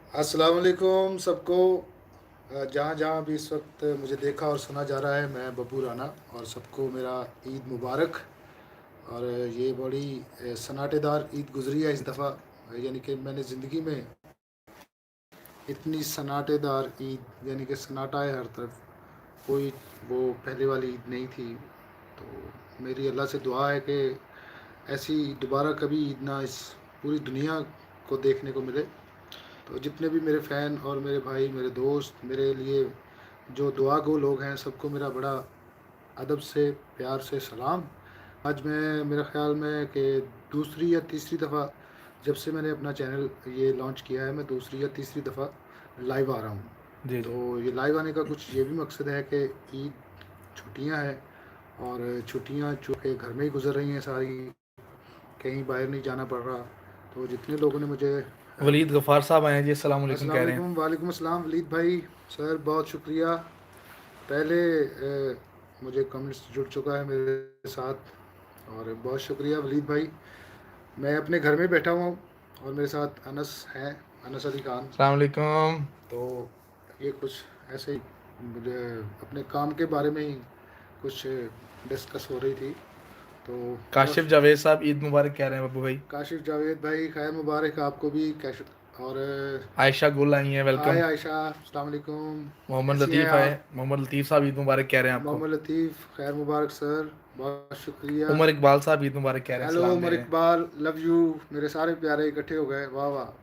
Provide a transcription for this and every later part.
अस्सलाम वालेकुम सबको। जहाँ जहाँ भी इस वक्त मुझे देखा और सुना जा रहा है, मैं बब्बू राना और सबको मेरा ईद मुबारक। और ये बड़ी सन्नाटेदार ईद गुजरी है इस दफ़ा। यानी कि मैंने ज़िंदगी में इतनी सन्नाटेदार ईद, यानी कि सन्नाटा है हर तरफ, कोई वो पहले वाली ईद नहीं थी। तो मेरी अल्लाह से दुआ है कि ऐसी दोबारा कभी ईद ना इस पूरी दुनिया को देखने को मिले। तो जितने भी मेरे फ़ैन और मेरे भाई, मेरे दोस्त, मेरे लिए जो दुआ गो लोग हैं, सबको मेरा बड़ा अदब से, प्यार से सलाम। आज मैं, मेरा ख़्याल में कि दूसरी या तीसरी दफ़ा जब से मैंने अपना चैनल ये लॉन्च किया है, मैं दूसरी या तीसरी दफ़ा लाइव आ रहा हूँ। जी जी। तो ये लाइव आने का कुछ ये भी मकसद है कि ईद छुट्टियाँ हैं और छुट्टियाँ चूँकि घर में ही गुजर रही हैं सारी, कहीं बाहर नहीं जाना पड़ रहा। तो जितने लोगों ने मुझे वलीद गफ़ार साहब आए हैं जी, अस्सलाम वालेकुम अस्सलाम कह रहे हैं। वालेकुम, वालेकुम अस्सलाम वलीद भाई। सर बहुत शुक्रिया। पहले मुझे कमेंट्स जुड़ चुका है मेरे साथ, और बहुत शुक्रिया वलीद भाई। मैं अपने घर में बैठा हुआ हूँ और मेरे साथ अनस हैं, अनस अली खान। अस्सलाम वालेकुम। तो ये कुछ ऐसे ही मुझे अपने काम के बारे में ही कुछ डिस्कस हो रही थी। तो काशिफ बहुत जावेद साहब ईद मुबारक कह रहे हैं बब्बू भाई। काशिफ जावेद भाई, खैर मुबारक आपको भी। कैश और आयशा गुल आई हैं, हाय वेलकम। आयशा, अस्सलाम वालेकुम। मोहम्मद कैसी हैं लतीफ़ आए, आप? मोहम्मद लतीफ़ साहब ईद मुबारक कह रहे हैं आपको। मोहम्मद लतीफ़, खैर मुबारक सर, बहुत शुक्रिया। उमर इकबाल साहब ईद मुबारक कह रहे हैं, हेलो सलाम दे उमर रहे हैं। Iqbal, love you. मेरे सारे प्यारे इकट्ठे हो गए, वाह वाह।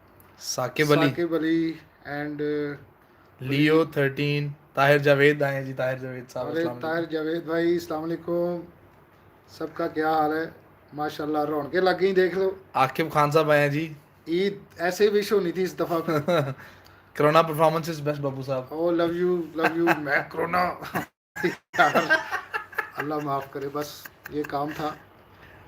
साकिब अली, साकिब अली एंड लियो वलीद। 13, ताहिर जावेद आए हैं जी, ताहिर जावेद साहब अरे अस्सलाम ताहिर वालेकुम। जावेद भाई, अस्सलाम वालेकुम। सबका क्या हाल है? माशाल्लाह, रौनकें लग गई, देख लो। आकिब खान साहब आए हैं जी। ईद ऐसे विश होनी थी इस दफ़ा भी। Corona performance is best Babbu साहब। ओ लव यू, लव यू। मैं कोरोना यार, अल्लाह माफ़ करे, बस ये काम था।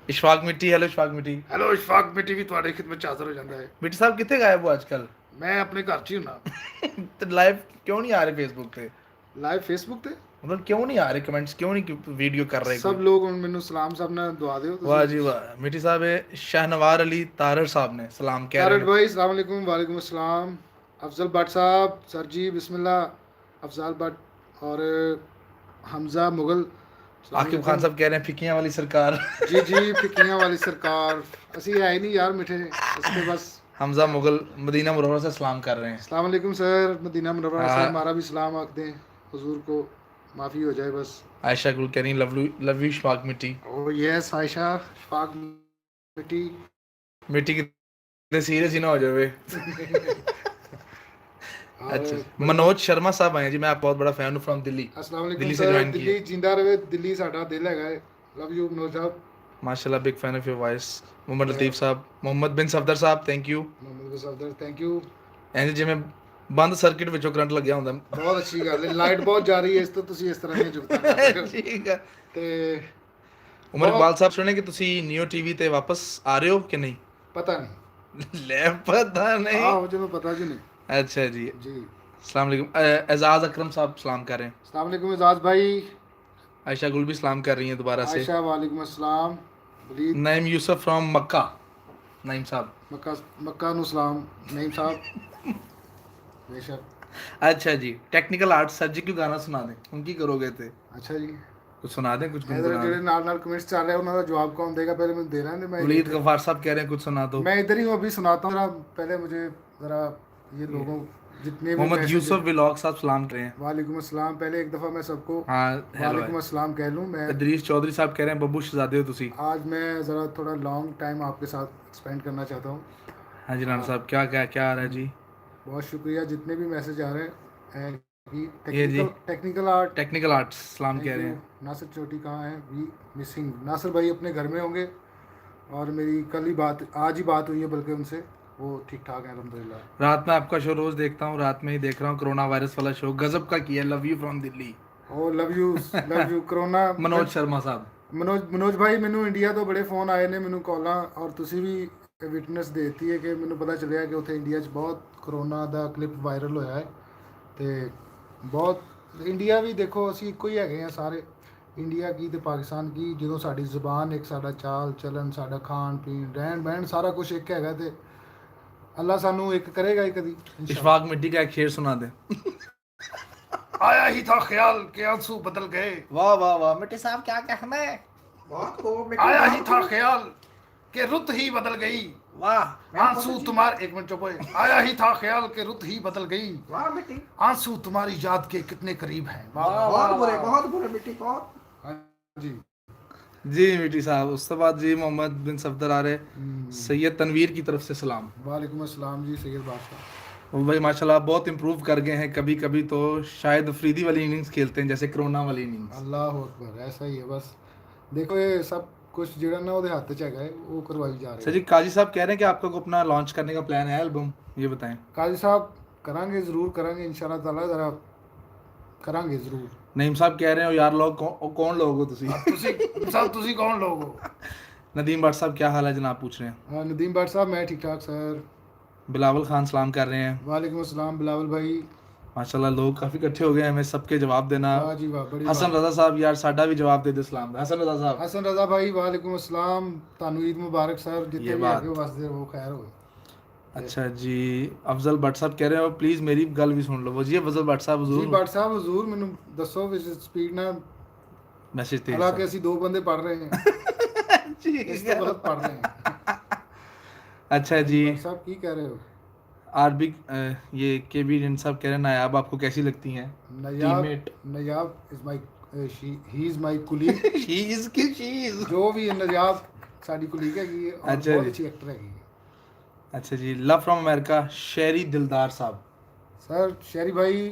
इशफाक मिट्टी, हेलो इशफाक मिट्टी। हेलो इशफाक, मिट्टी भी तुम्हारी खिदमत हाजिर हो जाता है। मिट्टी साहब कितने गायब हो आजकल? मैं अपने घर च ही हूँ। तो लाइव क्यों नहीं आ रहे फेसबुक पे? लाइव फेसबुक ते मतलब क्यों नहीं आ रहे कमेंट्स, क्यों नहीं वीडियो कर रहे सब कोई? लोग ਹੁਣ ਮੈਨੂੰ ਸਲਾਮ ਸਾਹਿਬ ਨਾਲ ਦੁਆ ਦਿਓ वाह ਤੁਸੀਂ। जी वाह। मिट्टी साहब है शाहनवार अली तारर साहब ने सलाम कह रहे तारड़ हैं। भाई अस्सलाम वालेकुम, वालेकुम अस्सलाम। अफजल भट्ट साहब, सर जी बिस्मिल्लाह। अफजल भट्ट और हमज़ा मुगल, अस्सलाम आकिब खान वालेकुम। साहब कह रहे हैं फिकियां वाली सरकार। जी जी, फिक्कियाँ वाली सरकार। ਅਸੀਂ ਹੈ ਹੀ ਨਹੀਂ यार मिठे, ਅਸੀਂ ਤੇ बस हमजा मुगल मदीना मुनव्वरा से सलाम कर रहे हैं। अस्सलाम वालेकुम सर, मदीना मुनव्वरा से हाँ, हमारा भी सलाम आख दें। हुजूर को माफ़ी हो जाए बस। आयशा गुल कह रही लव यू शफाक मिट्टी। ओ यस आयशा, शफाक मिट्टी। मिट्टी कितने सीरियस ही ना हो जाए। और अच्छा, बड़ी मनोज शर्मा साहब आए हैं जी, मैं आपका बहुत बड़ा फैन हूँ, फ्रॉम दिल्ली। अस्सलाम वालेकुम दिल्ली से सर, ज्वाइन किया। दिल्ली जिंदा रहे, दिल्ली साडा दिल है। लव यू मनोज साहब। माशाल्लाह, big fan of your voice. Mohammad और लतीफ़ साहब, मोहम्मद बिन सफदर साहब, thank you. Mohammad Safdar, thank you. ਐਂ ਜਿਵੇਂ ਬੰਦ ਸਰਕਟ ਵਿੱਚੋਂ ਕਰੰਟ ਲੱਗਿਆ ਹੁੰਦਾ। बहुत अच्छी गल है, लाइट बहुत जा रही है, इस तो तुसी इस तरह ਦੀਆਂ जुगतां कर रहे हो। ਠੀਕ ਹੈ। ਤੇ ਉਮਰ बहुत ਇਕਬਾਲ ਸਾਹਿਬ ਸੁਣੇ ਕਿ ਤੁਸੀਂ ਨਿਓ ਟੀਵੀ ਤੇ ਵਾਪਸ ਆ ਰਹੇ ਹੋ ਕਿ ਨਹੀਂ? पता नहीं। ਲੈ ਪਤਾ ਨਹੀਂ। ਆਹੋ ਜਦੋਂ पता जी नहीं। अच्छा जी। जी, अस्सलाम वालेकुम। एजाज अकरम साहब सलाम कर रहे हैं। अस्सलाम वालेकुम एजाज भाई। आयशा गुल भी सलाम कर रही हैं दोबारा से। आयशा वालेकुम अस्सलाम। वलीद, नईम यूसुफ फ्रॉम मक्का, नईम साहब। मक्का, मक्का नु सलाम नईम साहब, बेशक। अच्छा जी, टेक्निकल आर्ट सर जी क्यों गाना सुना दें, उनकी करोगे थे? अच्छा जी, कुछ सुना दें, कुछ इधर गुनगुना ਜਿਹੜੇ दें। ਨਾਲ ਨਾਲ ਕਮੈਂਟਸ ਚੱਲ ਰਿਹਾ ਉਹਨਾਂ ਦਾ ਜਵਾਬ कौन देगा? पहले मुझे देना है, मैं वलीद इधर गफार साहब कह रहे हैं कुछ सुना दो। मैं इधर ही हूँ, अभी सुनाता हूँ जरा। पहले मुझे ज़रा ये लोगों, जितने भी मोहम्मद मैसेज। यूसुफ व्लॉग साहब सलाम कर रहे हैं। वालेकुम अस्सलाम। पहले एक दफ़ा मैं सबको हाँ, हेलो है। वालेकुम अस्सलाम कह लूँ मैं। इदरीस चौधरी साहब कह रहे हैं बब्बू शहजादे हो तुसी। आज मैं ज़रा थोड़ा लॉन्ग टाइम आपके साथ स्पेंड करना चाहता हूँ। हाँ जी राना हाँ, साहब, क्या क्या क्या आ रहा है जी? बहुत शुक्रिया जितने भी मैसेज आ रहे हैं कि ये जी, technical technical art. Technical arts सलाम थैंक कह रहे यू। हैं। नासिर चोटी कहाँ हैं? We missing. नासिर भाई अपने घर में होंगे, और मेरी कल ही बात, आज ही बात हुई है बल्कि उनसे, वो ठीक ठाक है अल्हम्दुलिल्लाह। रात में आपका शो रोज देखता हूँ, रात में ही देख रहा हूँ कोरोना वायरस वाला शो, गजब का किया। Love you from Delhi. Oh love you corona. Manoj Sharma साहब। ਮਨੋਜ ਭਾਈ, ਮੈਨੂੰ ਇੰਡੀਆ ਤੋਂ ਬੜੇ ਫੋਨ ਆਏ ਨੇ, ਮੈਨੂੰ ਕਾਲਾਂ, ਔਰ ਤੁਸੀਂ ਵੀ ਵਿਟਨੈਸ ਦੇਤੀ ਹੈ ਕਿ ਮੈਨੂੰ ਪਤਾ ਚੱਲਿਆ ਕਿ ਉੱਥੇ ਇੰਡੀਆ 'ਚ ਬਹੁਤ ਕਰੋਨਾ ਦਾ ਕਲਿੱਪ ਵਾਇਰਲ ਹੋਇਆ ਹੈ। ਤੇ ਬਹੁਤ, ਇੰਡੀਆ ਵੀ ਦੇਖੋ ਅਸੀਂ ਇੱਕੋ ਹੀ ਹੈਗੇ ਆ ਸਾਰੇ। ਇੰਡੀਆ ਕੀ ਤੇ ਪਾਕਿਸਤਾਨ ਕੀ, ਜਦੋਂ ਸਾਡੀ ਜ਼ੁਬਾਨ ਇੱਕ, ਸਾਡਾ ਚਾਲ ਚਲਨ, ਸਾਡਾ ਖਾਣ ਪੀਣ, ਰਹਿਣ ਬਹਿਣ, ਸਾਰਾ ਕੁਝ ਇੱਕ ਹੈਗਾ। ਤੇ अल्लाह सानू एक करेगा ही कभी इंशाल्लाह। इशफाक मिट्टी का एक शेर सुना दे। आया ही था ख्याल के आंसू बदल गए, वाह वाह वाह, मिट्टी साहब क्या कहना है? बहुत खूब मिट्टी, आया बहुत ही था खूब। ख्याल के रुत ही बदल गई, वाह आंसू तुम्हारे, एक मिनट चुप होए। आया ही था ख्याल के रुत ही बदल गई, वाह मिट्टी, आंसू तुम्हारी याद के कितने करीब हैं। वाह बहुत बुरे मिट्टी, बहुत। हाँ जी। जी मिट्टी साहब। उसके बाद जी मोहम्मद बिन सफदर आ रहे, सैयद तनवीर की तरफ से सलाम। वालेकुम अस्सलाम जी सैयद बादशाह। वो भाई माशाल्लाह बहुत इंप्रूव कर गए हैं, कभी कभी तो शायद अफरीदी वाली इनिंग्स खेलते हैं जैसे कोरोना वाली इनिंग्स। अल्लाह अकबर, ऐसा ही है बस। देखो ये सब कुछ ਜਿਹੜਾ ना ਉਹਦੇ ਹੱਥ 'ਚ ਹੈਗਾ ਹੈ, ਉਹ ਕਰਵਾਈ जा सर रही जी है। काजी साहब कह रहे हैं कि आपका को अपना लॉन्च करने का प्लान है एल्बम, ये बताएं। काजी साहब करांगे ज़रूर करांगे इंशाल्लाह ताला, ज़रा करांगे ज़रूर। नईम साहब कह रहे हो यार लोग कौन लोग हो तुसी? ਤੁਸੀਂ ਸਭ ਤੁਸੀਂ ਕੌਣ ਲੋਗ ਹੋ? नदीम भट्ट साहब क्या हाल है जनाब पूछ रहे हैं। नदीम भट्ट साहब मैं ठीक ठाक सर। बिलावल खान सलाम कर रहे हैं। वालेकुम अस्सलाम बिलावल भाई। माशाल्लाह लोग काफी इकट्ठे हो गए हैं, हमें सबके जवाब देना। वाह जी वाह, बड़ी हसन रजा साहब यार साडा भी जवाब दे दे सलाम दा। हसन रजा साहब हसन रजा भाई वालेकुम अस्सलाम, तानू ईद मुबारक सर, ये जितने भी बात। आगे वास्ते वो खैर हो। अच्छा जी। अफजल भट्ट साहब कह रहे हो प्लीज मेरी गल भी सुन लो। वो जी अफजल भट्ट साहब जी हुजूर भट्ट साहब हुजूर ਮੈਨੂੰ ਦੱਸੋ ਵੀ ਸਪੀਡ ਨਾਲ, मैसेज तेज हालांकि ਅਸੀਂ ਦੋ ਬੰਦੇ पढ़ रहे हैं, जी ਇਸ ਤੋਂ गलत पढ़ रहे हैं। अच्छा जी। भट्ट साहब की कह रहे हो? आरबी ये के बी जिन साहब कह रहे हैं नायाब आपको कैसी लगती हैं? Nayab teammate Nayab is my he is my colleague. She's की शीज। जो भी नयाब साडी कुलीग हैगी है और अच्छा बहुत जी। अच्छी एक्टर हैगी है। अच्छा जी। लव फ्रॉम अमेरिका शेरी दिलदार साहब। सर शेरी भाई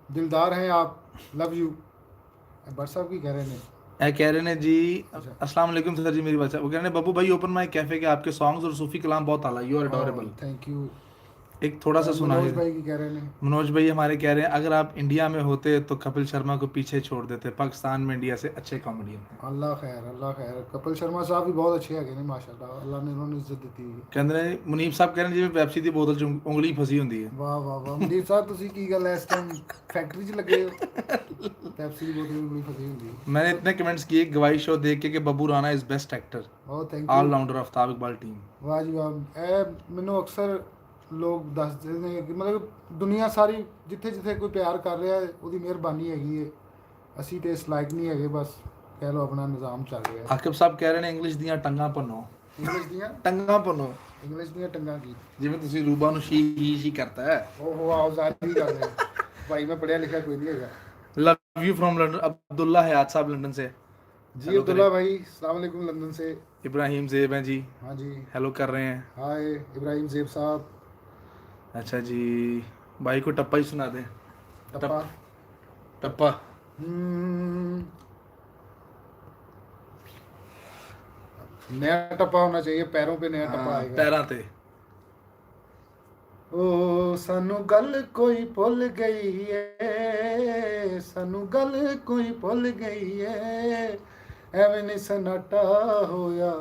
दिलदार हैं आप, लव यू। भट्ट साहब की कह रहे हैं? ए कह रहे हैं जी अच्छा। अस्सलाम वालेकुम सर जी मेरी बात। वो कह रहे हैं बब्बू भाई ओपन माइक कैफे के आपके सॉन्ग्स और सूफी कलाम बहुत आला, you are adorable. Thank you. एक थोड़ा सा सुना मनोज है। भाई की कह रहे हैं? मनोज भाई हमारे कह रहे हैं अगर आप इंडिया में होते तो कपिल शर्मा को पीछे छोड़ देते, पाकिस्तान में इंडिया से अच्छे कॉमेडियन हैं। अल्लाह खैर अल्लाह खैर। कपिल शर्मा साहब भी बहुत अच्छे है माशाल्लाह, अल्लाह ने उन्होंने इज्जत दी है। कहते हैं मुनीब साहब कह रहे हैं जिਵੇਂ ਪੈਪਸੀ ਦੀ ਬੋਤਲ 'ਚ ਉਂਗਲੀ ਫਸੀ ਹੁੰਦੀ ਹੈ। वाह वाह वाह मुनीब साहब ਤੁਸੀਂ ਕੀ ਗੱਲ ਹੈ, ਇਸ ਟਾਈਮ ਫੈਕਟਰੀ 'ਚ ਲੱਗੇ ਹੋ? ਪੈਪਸੀ ਦੀ ਬੋਤਲ ਉਂਗਲੀ ਫਸੀ ਹੁੰਦੀ ਹੈ। मैंने इतने कमेंट्स किए गवाही शो देख के कि Babbu Rana is best actor ਬਹੁਤ thank all you. Rounder Aftab Iqbal team. ਵਾਹ ਜੀ ਵਾਹ। ਇਹ ਮੈਨੂੰ ਅਕਸਰ ਲੋਕ ਦੱਸਦੇ ਨੇ ਕਿ ਮਤਲਬ ਦੁਨੀਆ ਸਾਰੀ ਜਿੱਥੇ ਜਿੱਥੇ ਕੋਈ ਪਿਆਰ ਕਰ ਰਿਹਾ ਹੈ ਉਹਦੀ ਮਿਹਰਬਾਨੀ ਹੈਗੀ ਹੈ, ਅਸੀਂ ਤੇ ਇਸ ਲਾਇਕ ਨਹੀਂ ਹੈਗੇ, ਬਸ ਕਹਿ ਲਓ ਆਪਣਾ ਨਿਜ਼ਾਮ ਚੱਲ ਰਿਹਾ ਹੈ। आकिब साहब कह रहे हैं इंग्लिश ਦੀਆਂ ਟੰਗਾਂ ਭੰਨੋ। ਇੰਗਲਿਸ਼ ਦੀਆਂ ਇੰਗਲਿਸ਼ ਦੀਆਂ ਟੰਗਾਂ ਕੀ? ਜਿਵੇਂ ਤੁਸੀਂ ਰੂਬਾ ਨੂੰ ਸ਼ੀ ਕਰਤਾ ਹੈ। ਉਹ ਆਓ ਜ਼ਾਰੀ ਕਰ ਰਹੇ ਭਾਈ, ਮੈਂ ਪੜਿਆ ਲਿਖਿਆ ਕੋਈ ਨਹੀਂ ਹੈਗਾ। Love you from London Abdullah Hayat साहब लंदन से। जी हेलो अब्दुल्ला भाई अस्सलाम वालेकुम लंदन से। इब्राहिम जेब हैं जी, हाँ जी हेलो कर रहे हैं। हाय इब्राहिम जेब साहब। अच्छा जी। भाई को टप्पा ही सुना दें। टप्पा टप्पा नया टप्पा होना चाहिए, पैरों पे नया टप्पा आएगा। पैरां ते ओ सानू गल कोई भुल गई है, सानू गल कोई भुल गई है, एवें नहीं सन्नाटा होया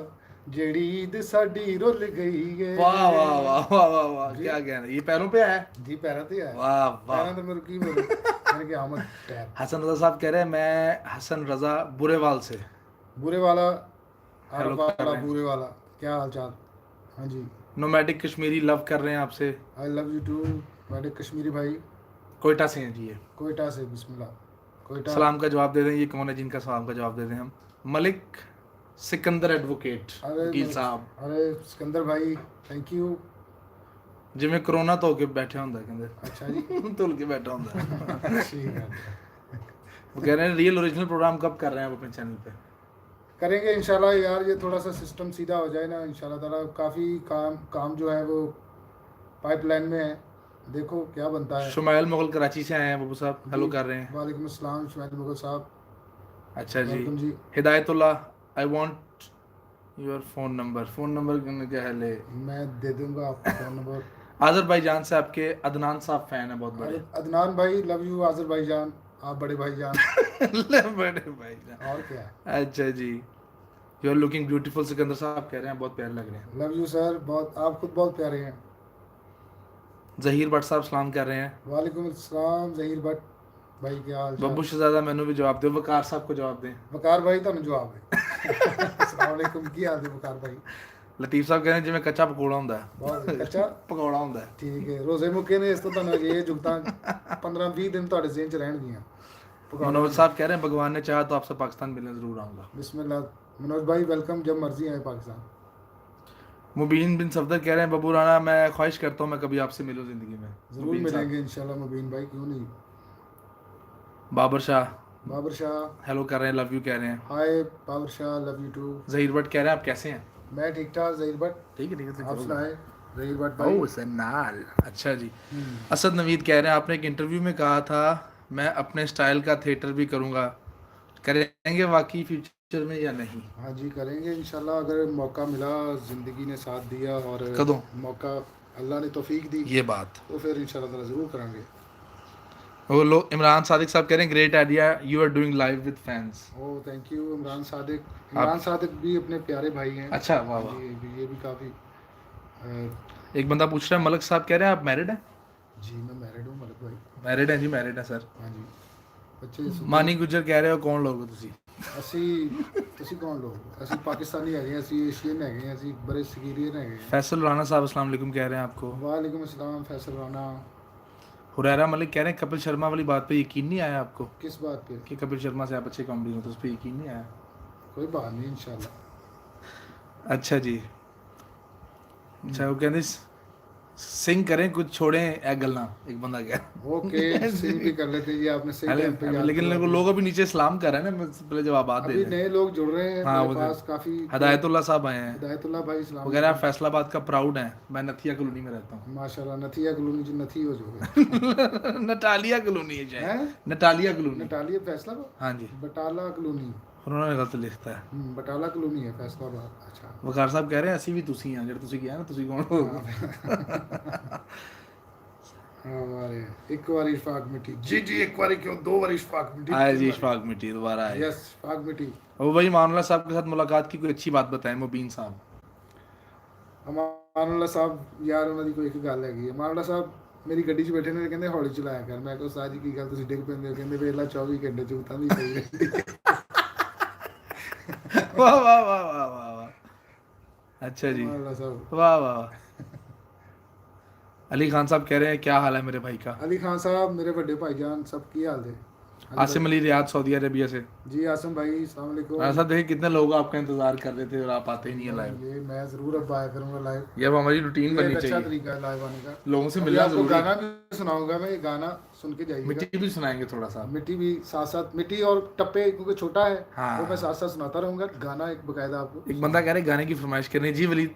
जेड़ी ईद साडी रुल गई है। वाह वाह वाह वाह वाह वाह, क्या कहना, ये पैरों पे है। जी पैरों ते है। वाह वाह। पैरों ते मेरे की बोले मैंने कहा आमद पैर। हसन रजा साहब कह रहे हैं मैं हसन रजा बुरेवाल से। बुरे वाला हेलो वाला कर रहे हैं। बुरे वाला क्या हाल चाल? हाँ जी नोमैटिक कश्मीरी लव कर रहे हैं आपसे। आई लव यू टू मेरे कश्मीरी भाई। कोयटा से हैं जी ये। कोयटा से बिस्मिल्लाह। कोयटा सलाम का जवाब दे दें, ये कौन है जिनका सलाम का जवाब दे दें हम? मलिक सिकंदर एडवोकेट वकील साहब। अरे सिकंदर भाई थैंक यू। जिਵੇਂ कोरोना तो होके बैठे ਹੁੰਦਾ ਕਹਿੰਦੇ। अच्छा जी ਧੁਲ ਕੇ बैठा ਹੁੰਦਾ। ठीक है। वो कह रहे हैं रियल ओरिजिनल प्रोग्राम कब कर रहे हैं आप अपने चैनल पे? करेंगे इंशाल्लाह यार, ये थोड़ा सा सिस्टम सीधा हो जाए ना इंशाल्लाह ताला। काफ़ी काम जो है वो पाइपलाइन में है, देखो क्या बनता है। शुमाइल मुगल कराची से आए हैं बब्बू साहब, हेलो कर रहे हैं। वालेकुम अस्सलाम शुमाइल मुगल साहब। अच्छा जी। वेलकम जी। Hidayatullah I want your phone number. Phone number क्या है ले? मैं दे दूंगा आपको फ़ोन नंबर। आज़रबाईजान से आपके अदनान साहब फ़ैन है बहुत बड़े। अदनान भाई लव यू आज़रबाईजान, आप बड़े भाईजान। बड़े भाईजान। और क्या। अच्छा जी। You are looking beautiful Sikandar साहब कह रहे हैं बहुत प्यारे लग रहे हैं। लव यू सर, बहुत आप खुद बहुत प्यारे हैं। जहीर भट्ट साहब सलाम कर रहे हैं। वालेकुम अस्सलाम जहीर भट्ट भाई क्या हाल चाल? बब्बू शहजादा मैनू भी जवाब दो। वकार साहब को जवाब दें। वकार भाई ਤੁਹਾਨੂੰ ਜਵਾਬ ਹੈ। अस्सलाम वालेकुम की हाल है वकार भाई? ਲਤੀਫ ਸਾਹਿਬ ਕਹਿੰਦੇ ਜਿਵੇਂ ਕੱਚਾ ਪਕੌੜਾ ਹੁੰਦਾ ਹੈ ਬਹੁਤ ਕੱਚਾ ਪਕੌੜਾ ਹੁੰਦਾ ਹੈ ਠੀਕ ਹੈ ਰੋਜ਼ੇ ਮੁੱਕੇ ਨੇ ਇਸ ਤੋਂ ਤੁਹਾਨੂੰ ਇਹ ਜੁਗਤਾਂ 15-20 ਦਿਨ ਤੁਹਾਡੇ ਜ਼ਿਹਨ 'ਚ ਰਹਿਣਗੀਆਂ मनोज साहब कह रहे हैं भगवान ने चाहा तो आपसे पाकिस्तान मिलने ज़रूर आऊँगा बिस्मिल्लाह मनोज भाई वेलकम जब मर्जी आए पाकिस्तान मुबीन बिन सफदर कह रहे हैं बबू राणा मैं ख्वाहिश करता हूँ मैं कभी आपसे मिलूँ ज़िंदगी में ज़रूर मुबीन साहब। मिलेंगे इंशाल्लाह मुबीन भाई क्यों नहीं बाबर शाह हेलो कर रहे हैं लव यू कह रहे हैं hi Babar Shah love you too Zaheer Bhatt कह रहे हैं आप कैसे हैं मैं ठीक ठाक जहीर भट्ट ठीक है आप सुनाए जहीर भट्ट भाई ओह सनाल अच्छा जी असद नवीद कह रहे हैं आपने एक इंटरव्यू में कहा था मैं अपने स्टाइल का थिएटर भी करूँगा करेंगे वाकई फ्यूचर में या नहीं हाँ जी करेंगे इंशाल्लाह अगर मौका मिला ज़िंदगी ने साथ दिया और कदों मौका अल्लाह ने तौफीक दी ये बात तो फिर इंशाल्लाह ताला ज़रूर करेंगे वो लोग इमरान सादिक साहब कह रहे हैं great idea you are doing live with fans oh thank you Imran Sadiq भी अपने प्यारे भाई हैं अच्छा वाह वाह ये भी काफ़ी एक बंदा पूछ रहा है मलक साहब कह रहे हैं आप मैरिड हैं जी मैं मैरिड हूँ मलिक भाई मैरिड हैं जी मैरिड हैं सर हाँ जी ਬੱਚੇ ਮਾਨੀ ਗੁੱਜਰ ਕਹਿ ਰਹੇ ਹੋ ਕੌਣ ਲੋਗ ਹੋ ਤੁਸੀਂ ਅਸੀਂ ਕੌਣ ਲੋਕ ਅਸੀਂ ਪਾਕਿਸਤਾਨੀ ਹੈਗੇ ਅਸੀਂ ਏਸ਼ੀਅਨ ਹੈਗੇ ਅਸੀਂ ਬੜੇ ਸਿਕੀਰੀਅਨ ਹੈਗੇ फैसल राणा साहब अस्सलाम वालेकुम कह रहे हैं आपको वालेकुम अस्सलाम फैसल राना हुरैरा मलिक कह रहे हैं कपिल शर्मा वाली बात पे यकीन नहीं आया आपको किस बात पे कि कपिल शर्मा से आप अच्छे कॉमेडी हो तो उस पर यकीन नहीं आया कोई बात नहीं इंशाल्लाह अच्छा जी अच्छा वो कहते सिंग करें कुछ छोड़ें ए गलना एक बंदा क्या ओके सिंग भी कर लेते हैं जी आपने सही टाइम पे याद लेकिन किया। लोग अभी नीचे सलाम कर रहे हैं ना मैं पहले जवाबात दे अभी रहे हैं नए लोग जुड़ रहे हैं हाँ, मेरे वो पास काफी हदायतुल्लाह साहब आए हैं हिदायतुल्लाह भाई सलाम वगैरह आप फैसलाबाद का प्राउड हैं मैं नथिया कॉलोनी में रहता हूँ माशाल्लाह नथिया कॉलोनी जो नथी हो जो नटालिया कॉलोनी है हैं शायद नटालिया कॉलोनी नटालिया फैसला हाँ जी बटाला कॉलोनी उन्होंने गलत लिखता है बटाला कॉलोनी है फैसलाबाद अच्छा वकार साहब कह रहे हैं ਅਸੀਂ ਵੀ ਤੁਸੀਂ ਆ ਜਿਹੜੇ ਤੁਸੀਂ ਕਿਹਾ ਨਾ ਤੁਸੀਂ ਕੌਣ ਹੋ हमारे एक बार इशफाक मिट्टी जी एक बार क्यों दो बार इशफाक मिट्टी आए जी इशफाक मिट्टी दोबारा आए यस इशफाक मिट्टी वो भाई मामला साहब के साथ मुलाकात की कोई अच्छी बात बताएं मुबीन साहब अमानुल्लाह साहब यार ਉਹਨਾਂ ਦੀ ਕੋਈ ਇੱਕ ਗੱਲ ਹੈਗੀ ਅਮਾਨੁल्लाह ਸਾਹਿਬ ਮੇਰੀ ਗੱਡੀ 'ਚ ਬੈਠੇ ਨੇ ਕਹਿੰਦੇ ਹੌਲੀ ਚਲਾਇਆ ਕਰ ਮੈਂ ਕਿਹਾ ਸਾਜੀ ਕੀ ਗੱਲ ਤੁਸੀਂ ਡਿੱਗ ਪੈਂਦੇ ਹੋ ਕਹਿੰਦੇ ਵੇਲਾ 24 ਘੰਟੇ ਚੁਗਤਾਂ ਵੀ ਪਈ ਰਹਿੰਦੀ वाह वाह वाह वाह वाह वाह अच्छा जी अमानुल्लाह साहब वाह वाह वाह अली खान साहब कह रहे हैं क्या हाल है मेरे भाई का अली खान साहब मेरे बड़े भाईजान सब की हाल है Asim Ali Riyadh Saudi Arabia से जी आसिम भाई अस्सलाम वालेकुम ऐसा देखिए कितने लोग आपका इंतजार कर रहे थे और आप आते ही नहीं है लाइव ये मैं जरूर अब आया करूंगा लाइव ये अब हमारी रूटीन ये बननी एक अच्छा चाहिए तरीका है लाइव आने का लोगों से अभी मिलना आपको जरूरी गाना भी सुनाऊंगा मैं ये गाना सुन के जाइएगा मिट्टी भी सुनाएंगे थोड़ा सा मिट्टी भी साथ साथ मिट्टी और टप्पे क्योंकि छोटा है हाँ। वो मैं साथ साथ सुनाता रहूंगा गाना एक बकायदा आपको एक बंदा कह रहे हैं गाने की फरमाइश करनी जी वली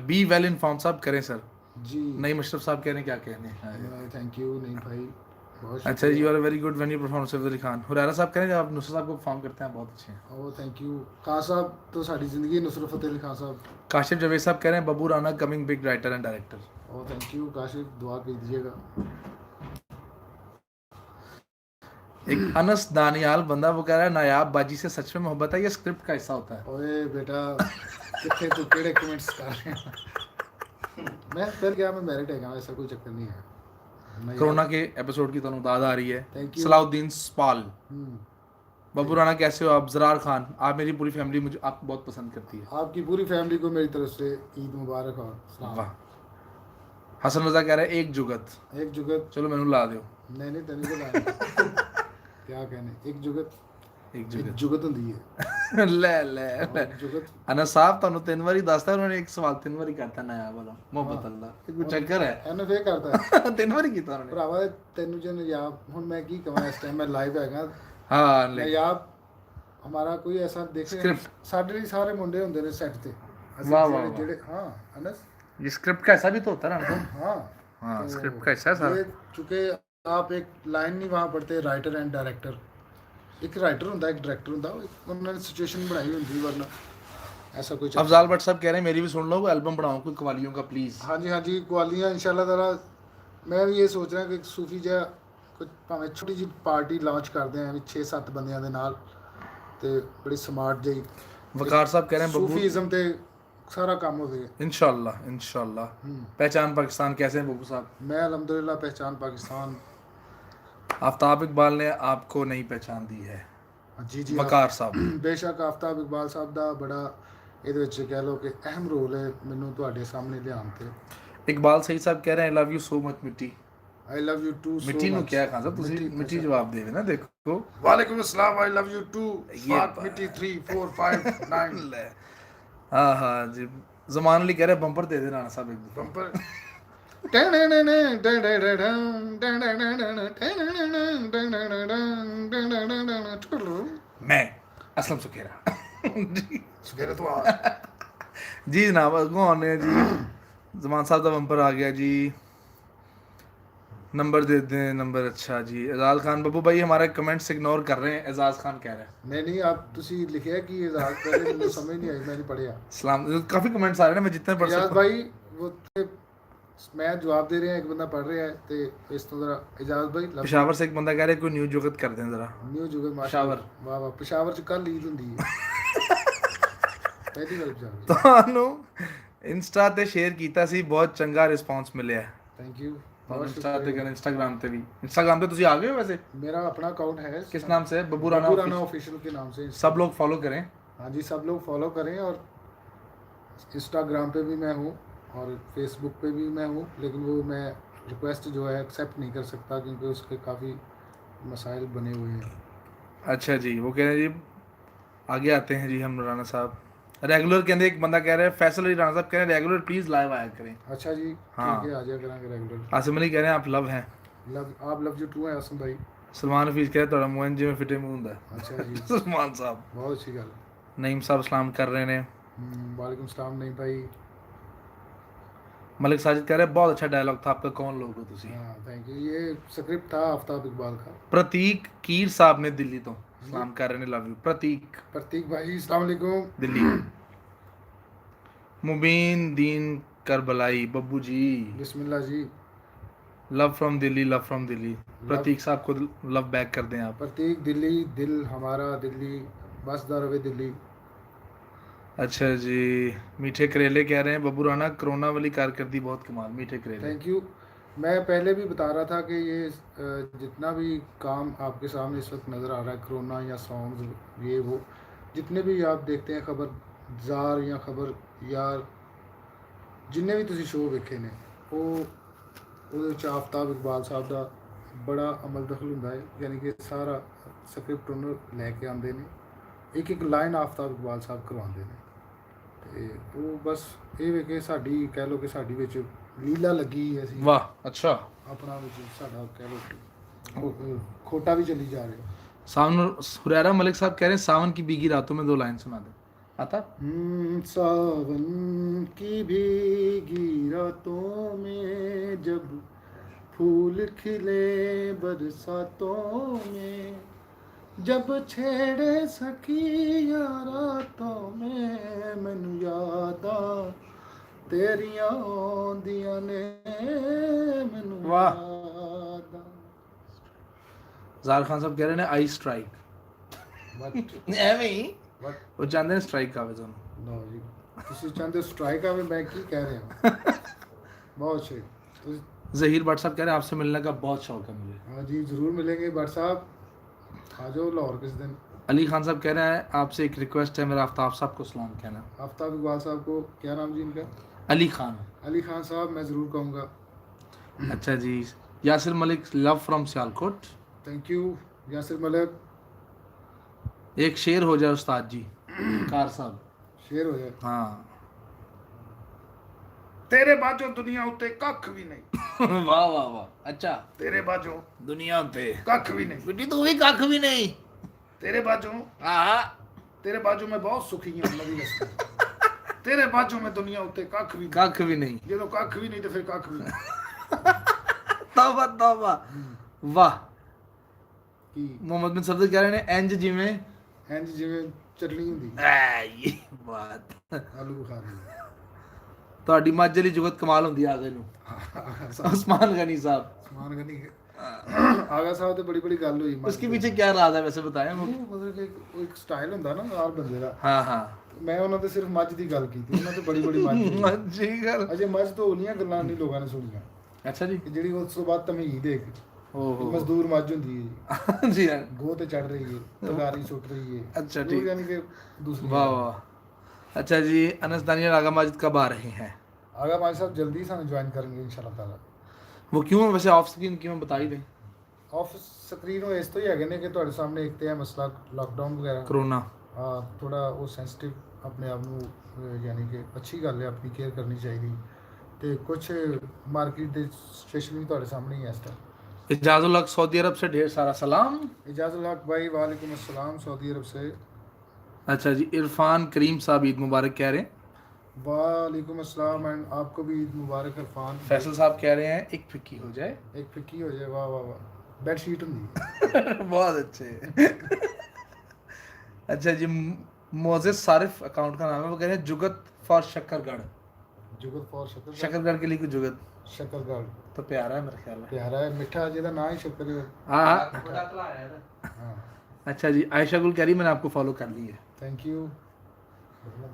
बी वेल इन्फॉर्म साहब करें सर जी नई मशरफ साहब कह रहे हैं क्या कहने हैं थैंक यू नहीं भाई बहुत अच्छा you are very good when you perform Saif Ali Khan Huraira साहब कह रहे हैं जब आप नुसरत साहब को परफॉर्म करते हैं बहुत अच्छे हैं ओ थैंक यू खान साहब तो साड़ी जिंदगी नुसरत फतेह अली खान साहब काशिफ जवेद साहब कह रहे हैं Babu Rana coming big writer and director oh thank you Kashif दुआ कीजिएगा एक अनस दानियाल बंदा वो कह रहा है नायाब बाजी से सच में मोहब्बत है ये स्क्रिप्ट का हिस्सा होता है ओए बेटा कितने तू केड़े कमेंट्स कर रहे हैं मैं फिर क्या मैं मैरिड है ऐसा कोई चक्कर नहीं है मैं कोरोना के एपिसोड की ਤੁਹਾਨੂੰ दाद आ रही है Thank you. सलाउद्दीन स्पाल हम्म, बबू राणा कैसे हो आप जरार खान आप मेरी पूरी फैमिली मुझे आपको बहुत पसंद करती है आपकी पूरी फैमिली को मेरी तरफ से ईद मुबारक और सलाम वाह हसन रजा कह रहा है एक जुगत एक जुगत चलो मैनू ला दियो नहीं नहीं तेन को लाया क्या कहने एक जुगत एक एक जुगत जुगत ਹੁੰਦੀ ਹੈ ਲੈ ਲੈ ਲੈ और जुगत ਅਨਸ ਸਾਹਿਬ ਤੁਹਾਨੂੰ ਤਿੰਨ ਵਾਰੀ ਦੱਸਦਾ ਉਹਨਾਂ ਨੇ ਇੱਕ ਸਵਾਲ ਤਿੰਨ ਵਾਰੀ ਕਰਤਾ ਨਇਆ ਵਾਲਾ ਮੁਹੱਬਤ ਅੱਲਾ ਇਹ ਕੋਈ ਚੱਕਰ ਹੈ ਇਹਨੇ ਫੇਰ ਕਰਦਾ ਹੈ। ਤਿੰਨ ਵਾਰੀ ਕੀਤਾ ਉਹਨਾਂ ਨੇ ਭਰਾਵਾ ਤੈਨੂੰ ਜੇ ਨਜਾਬ ਹੁਣ ਮੈਂ ਕੀ ਕਹਾਂ ਇਸ ਟਾਈਮ ਮੈਂ ਲਾਈਵ ਹੈਗਾ ਹਾਂ ਲੈ ਨਜਾਬ ਹਮਾਰਾ ਕੋਈ ਐਸਾ ਦੇखे Script. ਸਾਡੇ ਲਈ ਸਾਰੇ ਮੁੰਡੇ ਹੁੰਦੇ ਨੇ ਸੈੱਟ ਤੇ ਅਸੀਂ ਵਾਹ, ਵਾਹ, ਵਾਹ। ਜਿਹੜੇ ਹਾਂ ਅਨਸ ये स्क्रिप्ट का ऐसा भी तो होता है ना हाँ हाँ तो स्क्रिप्ट का ऐसा है सारा ये चूंकि आप एक लाइन नहीं वहाँ पढ़ते राइटर एंड डायरेक्टर एक राइटर होता है एक डायरेक्टर होता है उन्होंने सिचुएशन बनाई होती है वरना ऐसा कोई चक्कर- अफजाल भट्ट साहब कह रहे हैं मेरी भी सुन लो एल्बम बनाओ कोई कवालियों का प्लीज हाँ जी कवालियाँ इंशाल्लाह ताला मैं भी ये सोच रहा कि सूफी जिहा कुछ भावें छोटी जी पार्टी लॉन्च करते हैं 6-7 ਬੰਦਿਆਂ ਦੇ ਨਾਲ ਤੇ ਬੜੀ ਸਮਾਰਟ ਜਿਹੀ वकार साहब कह रहे हैं बब्बू सूफीज़म ਤੇ सारा काम हो गया इंशाल्लाह इंशाल्लाह पहचान पाकिस्तान कैसे हैं बब्बू साहब मैं अल्हम्दुलिल्लाह पहचान पाकिस्तान आफ्ताब इकबाल ने आपको नहीं पहचान दी है जी वकार साहब बेशक आफ्ताब इकबाल साहब ਦਾ ਬੜਾ ਇਹਦੇ ਵਿੱਚ ਕਹਿ ਲਓ ਕਿ ਅਹਿਮ ਰੋਲ ਹੈ ਮੈਨੂੰ ਤੁਹਾਡੇ ਸਾਹਮਣੇ ਲਿਆਉਣ ਤੇ। इकबाल सही साहब कह रहे हैं I love you so much मिट्टी। ਆਈ ਲਵ ਯੂ ਟੂ ਸੋ मिट्टी ਨੂੰ क्या खान साहब ਤੁਸੀਂ ਮਿੱਟੀ ਜਵਾਬ ਦੇਵੇ ਨਾ ਦੇਖੋ। ਵਾਲੇਕੁਮ ਅਸਲਾਮ ਆਈ ਲਵ ਯੂ ਟੂ ये ਫਾਕ ਮਿੱਟੀ 3 4 5 9 ले हाँ हाँ जी जमान अली कह रहे बम्पर दे दे राणा साहब एक दफा। ਬੰਪਰ मैं असलम सुखेरा जी ਸੁਖੇਰਾ ਤੋਂ ਆ जी जनाब अगों आने जी जमान साहब का बम्पर आ गया जी। नंबर दे दें नंबर। अच्छा जी एजाज खान बब्बू भाई हमारे कमेंट्स इग्नोर कर रहे हैं। एजाज खान कह रहे हैं नहीं नहीं आप ਤੁਸੀਂ ਲਿਖਿਆ ਕਿ ਇਜਾਜ਼ ਪਹਿਲੇ ਮੈਨੂੰ ਸਮਝ ਨਹੀਂ ਆਈ ਮੈਂ ਨਹੀਂ ਪੜਿਆ। सलाम काफ़ी कमेंट्स आ रहे हैं मैं जितने पढ़ ਇਜਾਜ਼ सकता ਭਾਈ वो ਤੇ ਮੈਂ ਜਵਾਬ ਦੇ ਰਿਹਾ ਇੱਕ ਬੰਦਾ ਪੜ ਰਿਹਾ ਹੈ ਤੇ ਇਸ ਤੋਂ ਜ਼ਰਾ ਇਜਾਜ਼ ਭਾਈ हूँ। पेशावर से एक बंदा कह रहा है कोई न्यू जुगत कर दें ज़रा। ਨਿਊ ਜੁਗਤ पेशावर। ਵਾਹ ਵਾਹ ਪਿਸ਼ਾਵਰ ਚ ਕੱਲ ਈਦ ਹੁੰਦੀ ਹੈ ਪਹਿਲੀ ਗੱਲ ਪਿਸ਼ਾਵਰ ਤੁਹਾਨੂੰ ਇੰਸਟਾ ਤੇ ਸ਼ੇਅਰ ਕੀਤਾ ਸੀ ਬਹੁਤ ਚੰਗਾ ਰਿਸਪੌਂਸ ਮਿਲਿਆ ਹੈ। ਥੈਂਕ ਯੂ ਇੰਸਟਾ ਤੇ ਕਰ इंस्टाग्राम ਤੇ भी इंस्टाग्राम पे ਤੁਸੀਂ आ गए हो वैसे मेरा अपना अकाउंट है किस नाम से है बब्बू राणा बब्बू राणा ऑफिशियल के नाम से। सब लोग फॉलो करें। हाँ जी सब लोग फॉलो करें और इंस्टाग्राम पे भी मैं हूँ और फेसबुक पे भी मैं हूँ लेकिन वो मैं रिक्वेस्ट जो है एक्सेप्ट नहीं कर सकता क्योंकि उसके काफ़ी मसाइल बने हुए हैं। अच्छा जी वो कह रहे हैं जी आगे आते हैं जी हम राणा साहब रेगुलर के अंदर एक बंदा कह रहा है फैसल अली राणा साहब कह रहे हैं रेगुलर प्लीज लाइव आया करें। अच्छा जी हाँ। ठीक है आ जाया करेंगे रेगुलर। आसिम अली कह रहे हैं आप लव हैं। आप लव यू टू हैं आसम भाई। सलमान हफीज कह रहे थोड़ा मोहन जी में फिटे मुंह हुंदा है। अच्छा जी सलमान साहब बहुत अच्छी गल। नईम साहब सलाम कर रहे हैं। वालेकुम सलाम नहीं भाई। मलिक साजिद कह रहे हैं बहुत अच्छा डायलॉग था आपका कौन लोग हो तुसी। हाँ थैंक यू ये स्क्रिप्ट था आफ्ताब इकबाल का। प्रतीक कीर साहब ने दिल्ली तो सलाम कर रहे हैं लव यू प्रतीक प्रतीक भाई अस्सलाम वालेकुम। दिल्ली। मुबीन दीन करबलाई बब्बू जी बिस्मिल्लाह जी। Love from Delhi love from Delhi. Prateek साहब को लव बैक कर दें आप। प्रतीक दिल्ली दिल हमारा दिल्ली बसदा रवे दिल्ली। अच्छा जी मीठे करेले कह रहे हैं बब्बू राणा कोरोना वाली कारकर्दगी बहुत कमाल मीठे करेले। Thank you. मैं पहले भी बता रहा था कि ये जितना भी काम आपके सामने इस वक्त नज़र आ रहा है कोरोना या सॉन्ग्स ये वो जितने भी आप देखते हैं खबरदार या खबर यार जिन्ने भी तुसी शो वेखे ने ਉਹਦੇ ਵਿੱਚ ਆਫਤਾਬ ਇਕਬਾਲ ਸਾਹਿਬ ਦਾ ਬੜਾ ਅਮਲ ਦਖਲ ਹੁੰਦਾ ਹੈ ਯਾਨੀ ਕਿ ਸਾਰਾ ਸਕ੍ਰਿਪਟ ਉਹਨੂੰ ਲੈ ਕੇ ਆਉਂਦੇ ਨੇ ਇੱਕ ਇੱਕ ਲਾਈਨ ਆਫਤਾਬ ਇਕਬਾਲ ਸਾਹਿਬ ਕਰਵਾਉਂਦੇ ਨੇ ਤੇ ਉਹ ਬਸ ਇਹ ਵੇ ਕਿ ਸਾਡੀ ਕਹਿ ਲਓ ਕਿ ਸਾਡੀ ਵਿੱਚ ਲੀਲਾ ਲੱਗੀ ਅਸੀਂ वाह अच्छा ਆਪਣਾ ਵਿੱਚ ਸਾਡਾ ਕਹਿ ਲਓ ਖੋਟਾ ਵੀ ਚੱਲੀ ਜਾ ਰਿਹਾ। सावन हुरैरा मलिक साहब कह रहे हैं सावन की भीगी रातों में 2 लाइन सुना दे आता। सावन की भीगी रातों में जब फूल खिले बरसातों में जब छेड़े सखिया रातों में मैनू याद आ तेरियां आउंदियां ने मैनू वाह। याद आ। जार खान साहब कह रहे हैं आई स्ट्राइक ਐਵੇਂ ਹੀ What? ਉਹ ਚਾਹੁੰਦੇ ਨੇ ਸਟ੍ਰਾਈਕ ਆਵੇ ਤੁਹਾਨੂੰ। नो जी ਤੁਸੀਂ ਚਾਹੁੰਦੇ ਸਟ੍ਰਾਈਕ ਆਵੇ मैं की कह रहे हैं बहुत अच्छे ਤੁਸੀਂ जहीर भट्ट साहब कह रहे हैं आपसे मिलने का बहुत शौक है मुझे। हाँ जी ज़रूर मिलेंगे भट्ट साहब आ जाओ लाहौर किस दिन। अली खान साहब कह रहे हैं आपसे एक रिक्वेस्ट है मेरा आफ्ताब साहब को सलाम कहना। आफ्ताब इकबाल साहब को क्या नाम जी इनका? अली खान। अली खान साहब मैं ज़रूर कहूँगा। अच्छा जी Yasir Malik love from Sialkot. Thank you Yasir Malik. एक शेर हो जाए उस्ताद जी कार साहब। शेर हो जाए। हाँ तेरे बाजो दुनिया उत्ते कख भी नहीं। वाह वाह वाह अच्छा तेरे बाजो दुनिया ते कख भी नहीं। बेटी तू भी कख भी नहीं। तेरे बाजो हाँ तेरे बाजो मैं बहुत सुखी हूँ नबी रसूल। तेरे बाजो में दुनिया उत्ते कख भी कख भी नहीं। जो कख भी नहीं तो फिर कख भी नहीं। तौबा तौबा वाह। की मोहम्मद बिन सफदर कह रहे हैं इंज जिवें इंज जिवें चटनी हुंदी ये बात आलू बुखारी। ਤੁਹਾਡੀ ਮੱਝ ਵਾਲੀ ਜੁਗਤ ਕਮਾਲ ਹੁੰਦੀ ਆ ਗਏ ਨੂੰ उस्मान गनी साहब। समान गनी आगा साहब ਤੇ ਬੜੀ ਬੜੀ ਗੱਲ ਹੋਈ। उसके पीछे क्या राज है वैसे बताएं। ਮਤਲਬ ਕਿ ਇੱਕ ਸਟਾਈਲ ਹੁੰਦਾ ਨਾ ਹਰ ਬੰਦੇ ਦਾ। हाँ हाँ ਮੈਂ ਉਹਨਾਂ ਤੇ ਸਿਰਫ ਮੱਝ ਦੀ ਗੱਲ ਕੀਤੀ ਉਹਨਾਂ ਤੇ ਬੜੀ ਬੜੀ ਮੱਝ जी गल ਅਜੇ ਮੱਝ ਤੋਂ ਹੋਲੀਆਂ ਗੱਲਾਂ ਨਹੀਂ ਲੋਕਾਂ ਨੇ ਸੁਣੀਆਂ अच्छा जी ਕਿ ਜਿਹੜੀ ਉਸ ਤੋਂ ਬਾਅਦ ਤਮਹੀਦ ਹੈ ओहो ਮਜ਼ਦੂਰ ਮੱਝ ਹੁੰਦੀ ਹੈ जी हाँ ਗੋਹ ਤੇ ਚੜ ਰਹੀ ਹੈ ਤਗਾਰੀ ਸੁੱਟ ਰਹੀ ਹੈ अच्छा ਉਹ ठीक ਯਾਨੀ ਕਿ ਦੂਸਰੀ वाह वाह अच्छा जी, अनस दानियल आगा माजिद कब आ रहे हैं? आगा भाई साहब जल्दी सानू ज्वाइन करेंगे इंशाल्लाह ताला। वो क्यों वैसे ऑफ स्क्रीन क्यों बता ही दें? ਆਫ ਸਕਰੀਨ ਉਹ ਇਸ ਤੋਂ ਹੀ ਹੈਗੇ ਨੇ ਕਿ ਤੁਹਾਡੇ ਸਾਹਮਣੇ ਇੱਕ ਤੇ ਹੈ ਮਸਲਾ ਲਾਕਡਾਊਨ ਵਗੈਰਾ। कोरोना। ਹਾਂ ਥੋੜਾ ਉਹ ਸੈਂਸਿਟਿਵ ਆਪਣੇ ਆਪ ਨੂੰ ਯਾਨੀ ਕਿ ਅੱਛੀ ਗੱਲ ਹੈ, ਆਪਣੀ ਕੇਅਰ ਕਰਨੀ ਚਾਹੀਦੀ ਤੇ ਕੁਝ ਮਾਰਕੀਟ ਦੇ ਸਿਚੁਏਸ਼ਨ ਵੀ ਤੁਹਾਡੇ ਸਾਹਮਣੇ ਹੀ ਹੈ ਇਸ ਟਾਈਮ। इजाजुल हक सऊदी अरब से ढेर सारा सलाम। इजाजुल हक भाई वालेकुम अस्सलाम सऊदी अरब से। अच्छा जी, इरफान करीम साहब ईद मुबारक कह रहे हैं। वालेकुम अस्सलाम एंड आपको भी ईद मुबारक इरफान। फैसल साहब कह रहे हैं एक फिक्की हो जाए। एक फिक्की हो जाए, वाह वाह वाह, बेड शीट होंगी। बहुत अच्छे। अच्छा जी, मोजेस सारिफ अकाउंट का नाम है, वो कह रहे हैं जुगत फॉर शकरगढ़। जुगत फॉर शकरगढ़। शकरगढ़ के लिए कुछ जुगत शकरगढ़ तो प्यारा है मेरे ख्याल में। प्यारा है, मिठा ਜਿਹਦਾ ਨਾਂ ਹੀ शक्कर है। हाँ हाँ। हाँ अच्छा जी, आयशा गुल कह रही मैंने आपको फॉलो कर ली है। Thank you.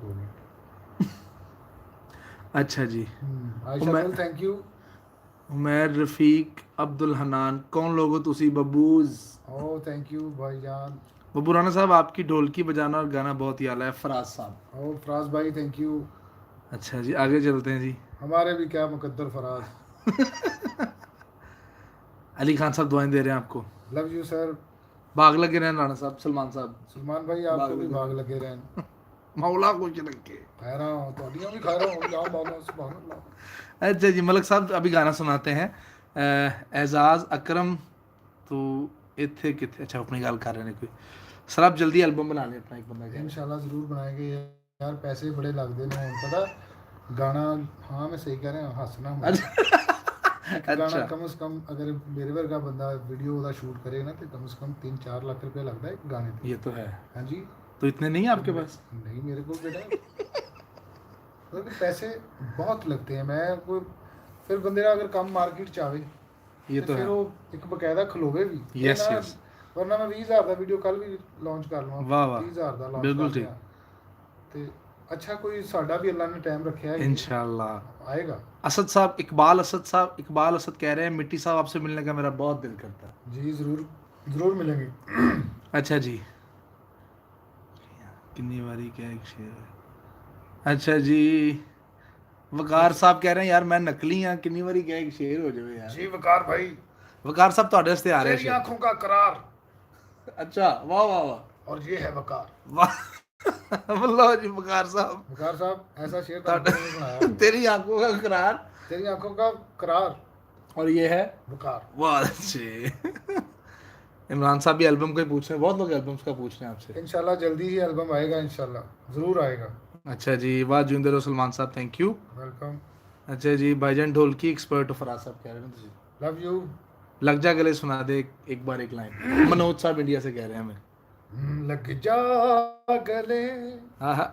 2 मिनट। अच्छा जी, आयशा गुल थैंक यू। उमैर रफीक अब्दुल हनान कौन लोगो तुसी बब्बूज। ओ थैंक यू भाईजान। बब्बू राना साहब आपकी ढोलकी बजाना और गाना बहुत ही आला है। फराज साहब। ओ फराज भाई थैंक यू। अच्छा जी, आगे चलते हैं जी। हमारे भी क्या मुकद्दर फराज। अली खान साहब दुआएं दे रहे हैं आपको। Love you sir. भाग लगे रहन राणा साहब। सलमान साहब सलमान भाई आपको भी भाग लगे रहन। मौला कुछ रखे। खा रहा हूँ तो भी खा रहा हूँ, जाओ मौला सुभान अल्लाह। अच्छा जी, मलक साहब अभी गाना सुनाते हैं। एजाज अकरम तो इत्थे किथे। अच्छा अपनी गल कर रहे हैं कोई। सर आप जल्दी एल्बम बना लें अपना एक बंदा का। इंशाल्लाह ज़रूर बनाएंगे यार, पैसे बड़े लगते हैं हुण पता गाना। हाँ मैं सही कह रहा हूँ, हंसना गाना अच्छा। कम से कम अगर मेरे वर्गा बंदा वीडियो का शूट करे ना तो कम से कम 3-4 लाख रुपया लगता है एक गाने पे। ये तो है। हाँ जी। तो इतने नहीं है आपके पास? नहीं मेरे को बेटा तो पैसे बहुत लगते हैं। मैं कोई फिर बंदे का अगर कम मार्केट चाहे ये तो फिर है। वो एक बकायदा खलोवे भी। यस वरना- यस। वरना मैं 20,000 का वीडियो कल भी लॉन्च कर लूँगा। वाह वाह। 30,000 का लॉन्च बिल्कुल कर ठीक। लिया। ते अच्छा कोई साडा भी अल्लाह ने टाइम रखा है इंशाल्लाह। आएगा। असद साहब, इकबाल असद कह रहे हैं मिट्टी साहब आपसे मिलने का मेरा बहुत दिल करता है। जी ज़रूर ज़रूर मिलेंगे। अच्छा जी, कितनी बारी क्या एक शेर है। अच्छा जी, वकार साहब कह रहे हैं यार मैं नकली हाँ, कितनी बारी क्या एक शेर हो जाए यार। जी वकार भाई, वकार साहब ਤੁਹਾਡੇ वास्ते आ रहे तेरी हैं आंखों का करार शेर। अच्छा वाह वाह वाह और ये है वकार। वाह। वल्लाह जी वकार साहब, वकार साहब ऐसा शेर तो आपने नहीं बनाया। तेरी आंखों का करार तेरी आंखों का करार और ये है वकार। वाह अच्छे। इमरान साहब भी एल्बम का ही पूछ रहे हैं, बहुत लोग एल्बम्स का पूछ रहे हैं आपसे। इंशाल्लाह जल्दी ही एल्बम आएगा, इंशाल्लाह ज़रूर आएगा। अच्छा जी, वाह जिंदे रहो सलमान साहब, थैंक यू। वेलकम। अच्छा जी, भाईजान ढोलकी एक्सपर्ट हो फराज साहब कह रहे हैं तुझे। Love you. लग जा गले सुना दे एक बार एक लाइन। मनोज साहब इंडिया से कह रहे हैं हमें। लग जा गले। हाँ हाँ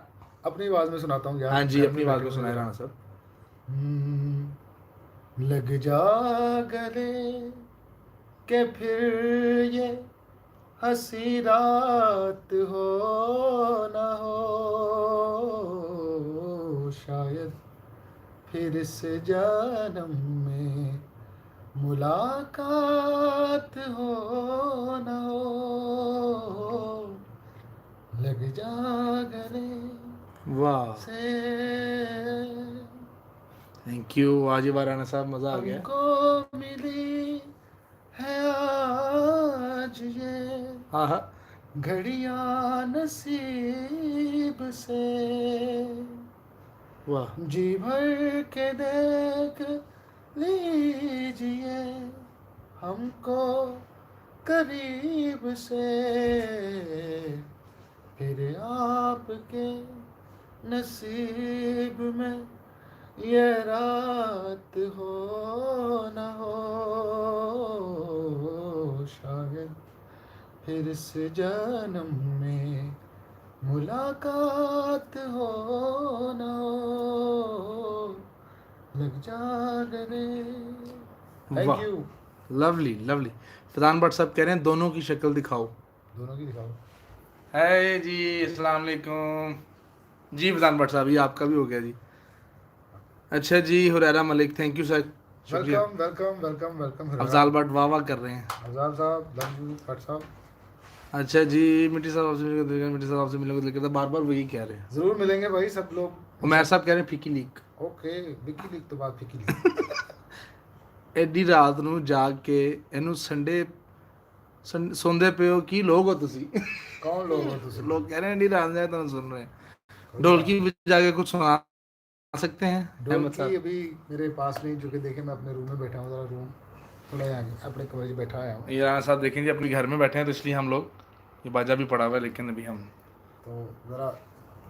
अपनी आवाज़ में सुनाता हूँ यार। हाँ जी, अपनी बात को सुनाए राणा साहब। लग जा गले के फिर ये हंसी रात हो ना हो, शायद फिर इस जन्म में मुलाकात हो ना हो। लग जा गले वाह से थैंक यू। वाजिब राणा साहब, मजा आ गया। हमको मिली है आज ये हाँ हाँ घड़ियां नसीब से, वाह जी भर के देख लीजिए हमको करीब से, फिर आपके नसीब में ये रात हो ना हो, शायद फिर इस जन्म में मुलाकात हो ना हो। लग जा गले। थैंक वाह you. Lovely lovely. Faizan Bhatt साहब कह रहे हैं दोनों की शक्ल दिखाओ। दोनों की दिखाओ। है जी, अस्सलाम वालेकुम जी। फैजान भट्ट साहब ये आपका भी हो गया जी। अच्छा जी, Huraira Malik thank you sir, शुक्रिया। Welcome welcome welcome welcome. Afzal Bhatt वाह वाह कर रहे हैं। अफजाल साहब लव यू। भट्ट साहब अच्छा जी, मिट्टी साहब आपसे मिलकर दिल, मिट्टी साहब आपसे मिलकर दिल करता, बार बार वही कह रहे हैं। जरूर मिलेंगे भाई सब लोग। उमर साहब कह रहे हैं फीकी लीक। ओके, विकी लीग तो बात फिकी लीग। ਐਡੀ ਰਾਤ ਨੂੰ ਜਾਗ ਕੇ ਇਹਨੂੰ ਸੰਡੇ ਸੌਂਦੇ ਪਏ ਹੋ, ਕੀ ਲੋਗ ਹੋ ਤੁਸੀਂ? कौन लोग हो तुम? लोग कह रहे हैं एडी रात में तुम सुन रहे हैं, कोई ढोलकी बजा के कुछ सुना सकते हैं अहमद ढोलकी साहब? अभी मेरे पास नहीं, जो कि देखे मैं अपने रूम में बैठा हूँ, जरा रूम थोड़ा आगे अपने कमरे में बैठा आया हूँ। ये राणा साहब देखें जी अपने घर में बैठे हैं, तो इसलिए हम लोग, ये बाजा भी पड़ा हुआ है लेकिन अभी हम, तो ज़रा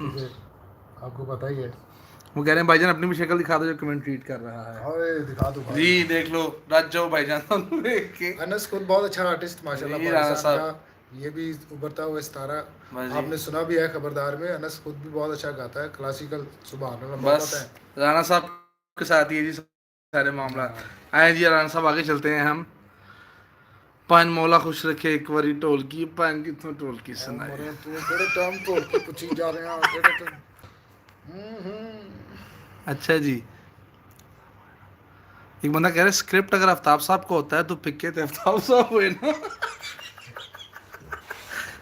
मुझे आपको पता ही है। वो कह रहे हैं भाईजान अपनी भी शक्ल दिखा दो जो कमेंट ट्वीट कर रहा है। और दिखा दो भाई। जी देख लो राज जाओ भाईजान देख के। अनस खुद बहुत अच्छा आर्टिस्ट माशाल्लाह ये राणा पाकिस्तान साहब। का, ये भी उभरता हुआ सितारा। बस जी। आपने सुना भी है खबरदार में, अनस खुद भी बहुत अच्छा गाता है क्लासिकल, सुभान अल्लाह, बस बहुत है। राणा साहब के साथ ये जी सारे मामला आए जी। राणा साहब आगे चलते हैं हम। पान मौला खुश रखे एक बारी ढोलकी, पान कितों ढोलकी सुनाए। मोरे तू केड़े टर्म तोड़ के पूछी जा रहे हैं केड़े तो अच्छा जी, एक बंदा कह रहा है स्क्रिप्ट अगर आफ्ताब साहब को होता है तो पिक्के ते आफ्ताब साहब हुए ना।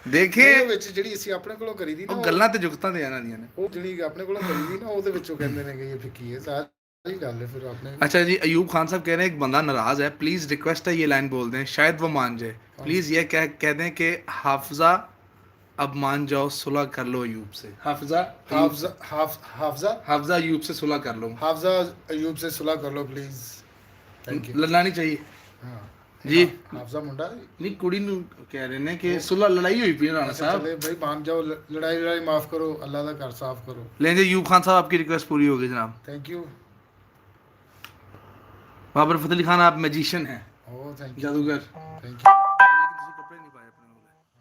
ਦੇਖੇ ਇਹਦੇ ਵਿੱਚ ਜਿਹੜੀ ਅਸੀਂ ਆਪਣੇ ਕੋਲੋਂ ਕਰੀਦੀ ਨਾ, ਉਹ ਗੱਲਾਂ ਤੇ ਜੁਗਤਾਂ ਤੇ ਇਹਨਾਂ ਦੀਆਂ ਨੇ। ਉਹ ਜਿਹੜੀ ਆਪਣੇ ਕੋਲੋਂ ਕਰੀਦੀ ਨਾ, ਉਹਦੇ ਵਿੱਚੋਂ ਕਹਿੰਦੇ ਨੇ ਕਿ ਇਹ ਫਿੱਕੀ ਹੈ, ਸਾਰੀ ਗੱਲ ਹੈ ਫਿਰ ਆਪਣੇ। अच्छा जी, अयूब खान साहब कह रहे हैं एक बंदा नाराज है, प्लीज रिक्वेस्ट है ये लाइन बोल दें, शायद वो मान जाए। प्लीज ये कह दें कि हाफजा अब मान जाओ, सुलह कर लो अयूब से। हाफजा हाफजा अयूब से सुलह कर लो। हाफजा अयूब से सुलह कर लो प्लीज। Thank you. लड़ना नहीं चाहिए हाँ जी। हाफजा मुंडा नहीं कुड़ी नु कह रहे ने कि सुलह लड़ाई हुई पी राणा साहब। चले भाई मान जाओ, लड़ाई माफ करो, अल्लाह का घर साफ करो। लेंगे अयूब खान साहब आपकी रिक्वेस्ट पूरी हो गई जनाब। Thank you. बाबर फतेह अली खान आप मैजिशियन हैं, ओ थैंक यू, जादूगर। Thank you. कपड़े नहीं पाए अपने।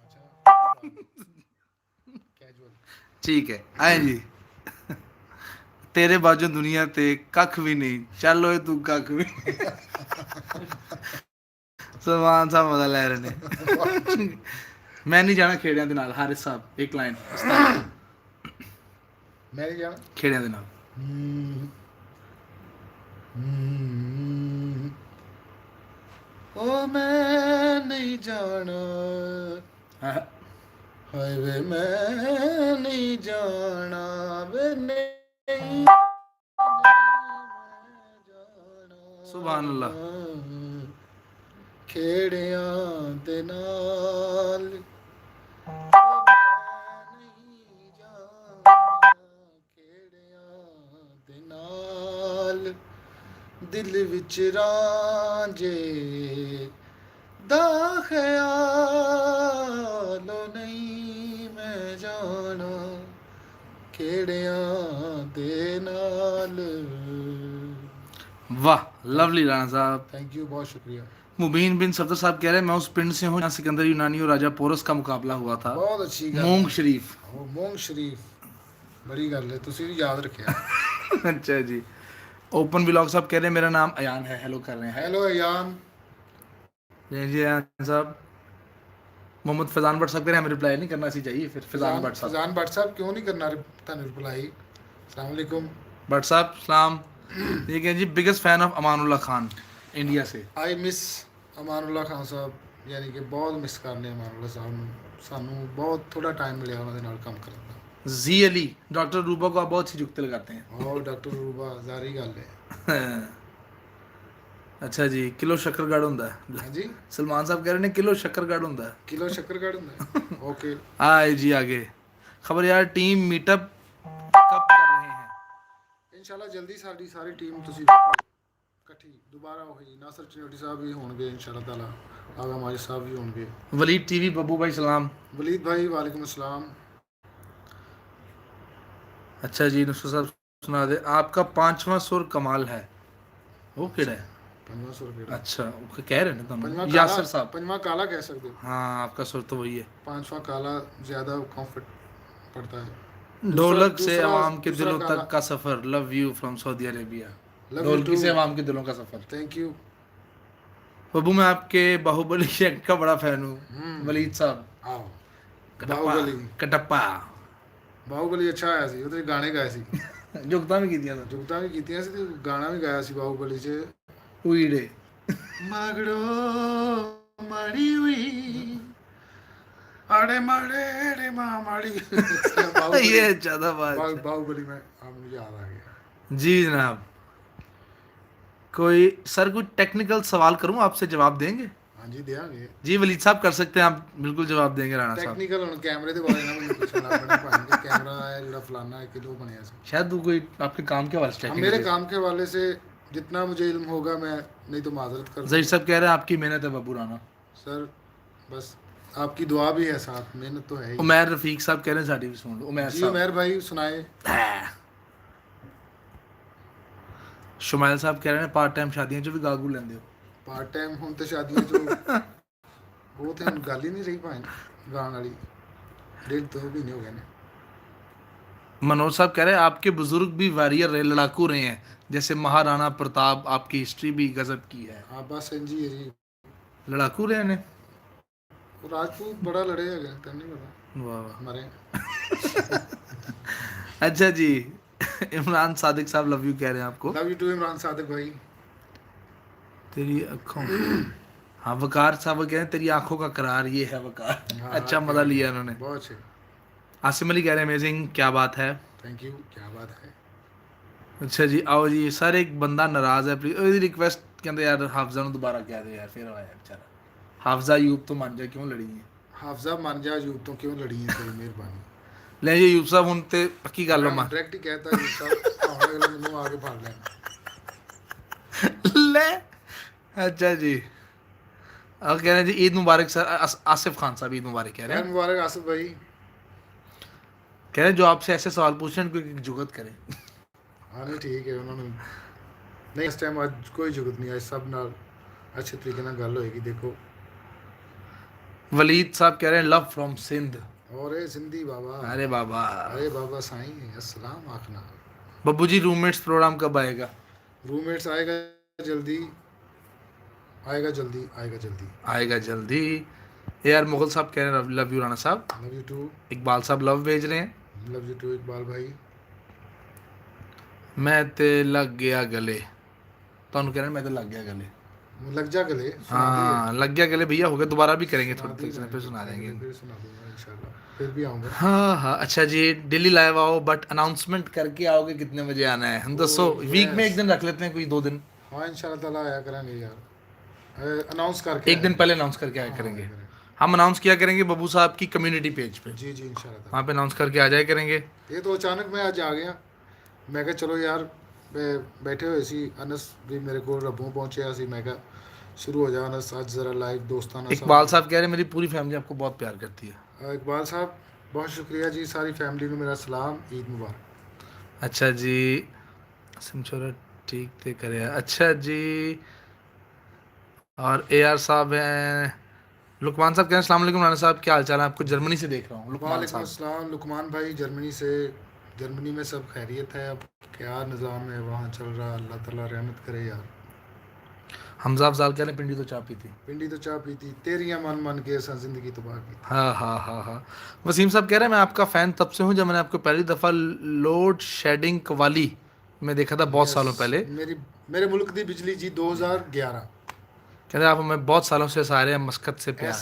अच्छा कैजुअल। ठीक है आए जी। तेरे बाजू दुनिया ते कख भी नहीं, चल ओए तू कख भी सलमान साहब मजा ले रहे ने। मैं नहीं जाना खेड़ियां दे नाल, हारिस साहब एक लाइन मैं नहीं जाना खेड़ियां दे नाल। ओ मैं नहीं जाना, हाँ, हाय वे मैं नहीं जाना, वे नहीं सुभान अल्लाह। खेड़ियां दे नाल नहीं जाना, खेड़ियां दे नाल दिल विच रांझे दा ख्याल नहीं मैं जाना, खेड़ियां दे नाल। वाह लवली राणा साहब। थैंक यू, बहुत शुक्रिया। मुबीन बिन सफदर साहब कह रहे हैं मैं उस पिंड से हूँ जहाँ सिकंदर यूनानी और राजा पोरस का मुकाबला हुआ था, बहुत अच्छी गल मूंग शरीफ। ਉਹ ਮੋਂਗ ਸ਼ਰੀਫ बड़ी गल है, तुसी भी याद रखिया। अच्छा जी। ओपन ब्लॉग साहब कह रहे हैं मेरा नाम अयान है, हेलो कर रहे हैं। हेलो अयान। जी अयान साहब। मोहम्मद फैजान भट्ट साहब कह रहे हैं हमें रिप्लाई नहीं करना चाहिए, फिर फैजान भट्ट साहब। फजान भट्ट साहब क्यों नहीं करना तुहानू रिप्लाई? अस्सलाम वालेकुम भट्ट साहब सलाम। ये कह जी biggest fan of Amanullah Khan India से। आई मिस अमानुल्लाह खान साहब, यानी कि बहुत मिस करने अमानुल्लाह साहब ਨੂੰ। ਸਾਨੂੰ ਬਹੁਤ ਥੋੜਾ ਟਾਈਮ ਮਿਲਿਆ ਉਹਨਾਂ ਦੇ ਨਾਲ ਕੰਮ ਕਰਨ ਦਾ। जी अली डॉक्टर रूबा को आप बहुत सी जुगते लगाते हैं। और डॉक्टर रूबा जारी गल है। अच्छा जी, किलो शक्करगढ़ ਹੁੰਦਾ ਹੈ। हाँ जी, सलमान साहब कह रहे हैं किलो शक्करगढ़ ਹੁੰਦਾ है। किलो शक्करगढ़ ਹੁੰਦਾ ओके। आए जी आगे खबर यार टीम मीटअप कब कर रहे हैं? इंशाल्लाह जल्दी साडी सारी टीम ਤੁਸੀਂ ਇਕੱਠੀ ਦੁਬਾਰਾ ਹੋਈ। ਨਾਸਰ ਚਨੋਟੀ ਸਾਹਿਬ ਵੀ ਹੋਣਗੇ इंशाल्लाह ताला, आगा माजिद साहब भी होंगे। वलीद टीवी बब्बू भाई सलाम। वलीद भाई वालेकुम अस्सलाम। अच्छा जी नुसरत साहब सुना दे आपका 5वां सुर कमाल है। वो केड़ा है? 500 रुपये। अच्छा वो कह रहे हैं ना पंजवा तुम काला, यासर साहब। पंजवा काला कह सकते हो। हाँ आपका सुर तो वही है। 5वां काला ज़्यादा कंफर्ट पड़ता है। ढोलक से दूसरा- आवाम के दूसरा दिलों काला। तक का सफर, love you from Saudi Arabia. Love you ढोलकी too. से आवाम के दिलों का सफर। Thank you. बब्बू मैं आपके बाहुबली एक्ट का बड़ा फैन हूँ। वलीद साहब आओ कटप्पा बाहुबली। कटप्पा ਬਾਹੂਬਲੀ ਅੱਛਾ ਆਇਆ ਸੀ, ਉਹਦੇ ਗਾਣੇ ਗਾਏ ਸੀ, जुगता में कीतियां था ਜੁਗਤਾਂ ਵੀ ਕੀਤੀਆਂ ਸੀ ਤੇ ਗਾਣਾ ਵੀ ਗਾਇਆ ਸੀ ਬਾਹੂਬਲੀ 'ਚ। उईड़े ਮਗੜੋ ਮੜੀ ਹੋਈ आड़े माड़े रे माँ माड़ी ये ज्यादा बात है। बाहुबली में मुझे याद आ गया। जी जनाब, कोई सर कुछ टेक्निकल सवाल करूं, आपसे जवाब देंगे? हाँ जी देंगे। जी वलीद साहब कर सकते हैं, आप बिल्कुल जवाब देंगे राणा साहब। ਟੈਕਨੀਕਲ ਹੁਣ ਕੈਮਰੇ ਦੇ ਬਾਰੇ ਨਾ ਮੈਨੂੰ ਪੁੱਛਣ ਲੱਗ ਪੈਣਾ ਭਾਈ ਕਿ कैमरा है ਜਿਹੜਾ फलाना है किलो ਬਣਿਆ ਸੀ। शायद वो कोई आपके काम के हवाले से हाँ, technical मेरे चीज़। काम के हवाले से जितना मुझे इल्म होगा मैं, नहीं तो माजरत कर जहीर साहब कह रहे हैं आपकी मेहनत है बब्बू राणा। सर बस आपकी दुआ भी है साथ, मेहनत तो है ही। उमैर रफीक साहब कह रहे हैं साड़ी भी सुन लो। उमैर जी साहब, उमैर भाई सुनाए। शुमाइल साहब कह रहे हैं पार्ट टाइम शादियां च भी गागू लेंदे हो। पार्ट टाइम ਹੁਣ ਤੇ ਸ਼ਾਦੀਆਂ ਚੋਂ ਉਹ ਤੇ ਹੁਣ ਗੱਲ ਹੀ ਨਹੀਂ ਰਹੀ ਭਾਈ ਗਾਣ ਵਾਲੀ। 1.5-2 महीने हो गए ने। मनोज साहब कह रहे हैं आपके बुजुर्ग भी वॉरियर रहे, लड़ाकू रहे हैं, जैसे महाराणा प्रताप, आपकी हिस्ट्री भी गजब की है। हाँ बस इंज ही है जी। लड़ाकू रहे ने। ਉਹ ਰਾਜਪੂਤ ਬੜਾ ਲੜੇ ਹੈਗੇ, ਤੈਨੂੰ ਨਹੀਂ ਪਤਾ वाह वाह। ਮਰੇ। अच्छा जी, इमरान सादिक साहब लव यू कह रहे हैं आपको। Love you too Imran Sadiq भाई। तेरी आंखों हाँ वकार साहब कह रहे हैं तेरी आंखों का करार ये है वकार। हाँ, अच्छा मजा लिया इन्होंने। बहुत अच्छे। आसिम अली कह रहे हैं अमेजिंग, क्या बात है। थैंक यू, क्या बात है। अच्छा जी आओ जी, सर एक बंदा नाराज है, प्लीज रिक्वेस्ट कहते यार हाफजा ਨੂੰ ਦੁਬਾਰਾ ਕਹਿ ਦਿਓ यार, फिर आया बेचारा हाफजा यूब तो मान जा क्यों लड़ी है। हाफजा मान जा यूब तो क्यों लड़ी है, तेरी मेहरबानी। ਲੈ ਜੀ यूब साहब ਹੁਣ ਤੇ ਪੱਕੀ ਗੱਲ ਹੋ ਮਾਂ डायरेक्ट ही कहता है यूब साहब भावें अगले मैनू आके फड़ लेन। ले। अच्छा जी और कह रहे हैं जी ईद मुबारक सर। आसिफ खान साहब ईद मुबारक कह रहे खैर हैं। मुबारक आसिफ भाई। कह रहे हैं जो आपसे ऐसे सवाल पूछ रहे हैं कोई जुगत करे। हाँ नहीं ठीक है, उन्होंने नहीं इस टाइम आज कोई जरूरत नहीं, आज सब नाल अच्छे तरीके नाल गल होएगी। देखो वलीद साहब कह रहे हैं लव फ्रॉम सिंध। और ए सिंधी बाबा, अरे बाबा। अरे बाबा साईं अस्सलाम आखना। बब्बू जी रूममेट्स प्रोग्राम कब आएगा? रूममेट्स आएगा जल्दी, आएगा जल्दी, आएगा जल्दी। आएगा जल्दी। ए यार मुगल साहब कह रहे हैं लव यू राणा साहब। लव यू टू, इकबाल साहब लव भेज रहे हैं। लव यू टू इकबाल भाई। मैं ते लग गया गले, ਤੁਹਾਨੂੰ कह रहे हैं मैं तो लग गया गले। लग जा गले, सुना हाँ लग गया गले भैया हो गया, दोबारा भी करेंगे दिए, थोड़ी देर से, फिर सुना देंगे। फिर सुना दूंगा इंशाल्लाह, फिर भी आऊँगा। हाँ हाँ अच्छा जी डेली लाइव आओ बट अनाउंसमेंट करके आओगे कितने बजे आना है हम दसो। वीक में एक दिन रख लेते हैं, कोई 2 दिन, हाँ इंशाल्लाह ताला आया करेंगे यार, अनाउंस करके एक दिन पहले अनाउंस करके आया करेंगे। हम अनाउंस किया करेंगे बब्बू साहब की कम्युनिटी पेज पे, जी जी इंशाल्लाह ताला। वहाँ पे अनाउंस करके आ जाया करेंगे। ये तो अचानक मैं आज आ गया, मैं कहा चलो यार बैठे हुए सी, अनस भी मेरे को रबों पहुंचे सी, मैं कहा शुरू हो जा अनस आज ज़रा लाइव दोस्ताना। इकबाल साहब कह रहे हैं मेरी पूरी फैमिली आपको बहुत प्यार करती है। इकबाल साहब बहुत शुक्रिया जी, सारी फैमिली को मेरा सलाम, ईद मुबारक। अच्छा जी सिमचोरा ठीक थे करे। अच्छा जी और ए आर साहब हैं, लुकमान साहब कह रहे हैं अस्सलाम वालेकुम राणा साहब क्या हाल चाल है, आपको जर्मनी से देख रहा हूँ। लुकमान वालेकुम साहब अस्सलाम लुकमान भाई, जर्मनी से। जर्मनी में सब खैरियत है, अब क्या निज़ाम है वहाँ चल रहा, अल्लाह ताला रहमत करे यार। हमजा अफजाल कह रहे हैं पिंडी तो चाय पी थी। पिंडी तो चाह पीती, तेरियां मन मन के असा जिंदगी तबाह की। हाँ हाँ हाँ हाँ। वसीम साहब कह रहे हैं मैं आपका फ़ैन तब से हूँ जब मैंने आपको पहली दफ़ा लोड शेडिंग कवाली में देखा था बहुत सालों पहले। मेरे मुल्क दी बिजली जी 2011। कहते हैं आप हमें बहुत सालों से सारे हैं, मस्कत से प्यार।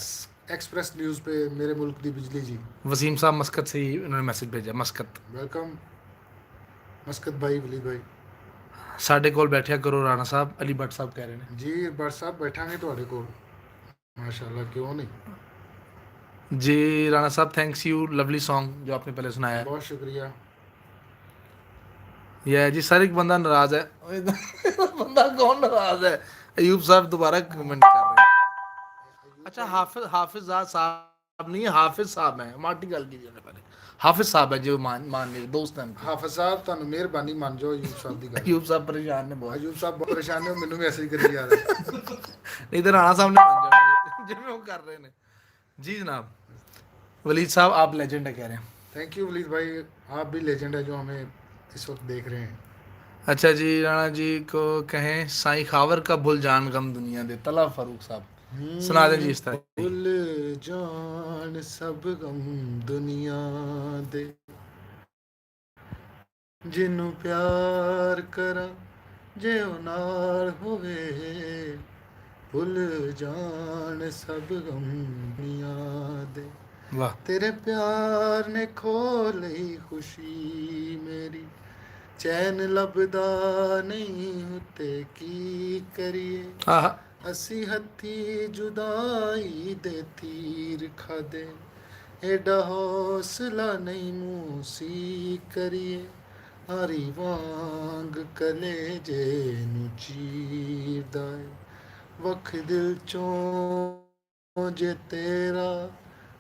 एक्सप्रेस न्यूज़ पे मेरे मुल्क दी बिजली जी। वसीम साहब मस्कत से ही उन्होंने मैसेज भेजा, मस्कत। वेलकम मस्कत भाई, वली भाई। साढ़े कोल बैठा करो राणा साहब, अली भट्ट साहब कह रहे हैं। जी भट्ट साहब बैठांगे ਤੁਹਾਡੇ ਕੋਲ माशाल्लाह, क्यों नहीं। जी राणा साहब थैंक्स यू, लवली सॉन्ग जो आपने पहले सुनाया है। बहुत शुक्रिया। ये जी सर एक बंदा नाराज है। बंदा कौन नाराज है? अयूब साहब दोबारा कमेंट कर रहे हैं। अच्छा हाफिज साहब नहीं, हाफिज साहब हैं, माटी गल की पहले हाफिज साहब है जो मान मेरे दोस्त हैं। हाफिज साहब ਤੁਹਾਨੂੰ ਮਿਹਰਬਾਨੀ ਮੰਨ ਜਾਓ ਅਯੂਬ ਸਾਹਿਬ ਦੀ ਗੱਲ। अयूब साहब परेशान ने बहुत। अयूब साहब बहुत परेशान ने, ਮੈਨੂੰ ਵੀ ਐਸੇ ਹੀ ਕਰੀ ਜਾ ਰਹੇ। नहीं तो राणा साहब ने मान जाओ जिन्हें वो कर रहे हैं। जी जनाब वलीद साहब आप लेजेंड है कह रहे हैं। थैंक यू वलीद भाई, आप भी लेजेंड है जो हमें इस वक्त देख रहे हैं। अच्छा जी राणा जी को कहें साई खावर का भूल जान गम दुनिया दे, तला फारूक साहब सुना दें जी इस तरह। भूल जान सब गम दुनिया दे, जिन्नू प्यार करा जे ओ नाल होवे, भूल जान सब गम दुनिया दे। वाह तेरे प्यार ने खोली खुशी मेरी, चैन लभदा नहीं हुते की करिए, आहा असी हथी जुदाई दे तीर खादे, एडा हौसला नहीं मूसी करिए, हरी वांग कलेजे नू चीरदा है, वख दिल चों जे तेरा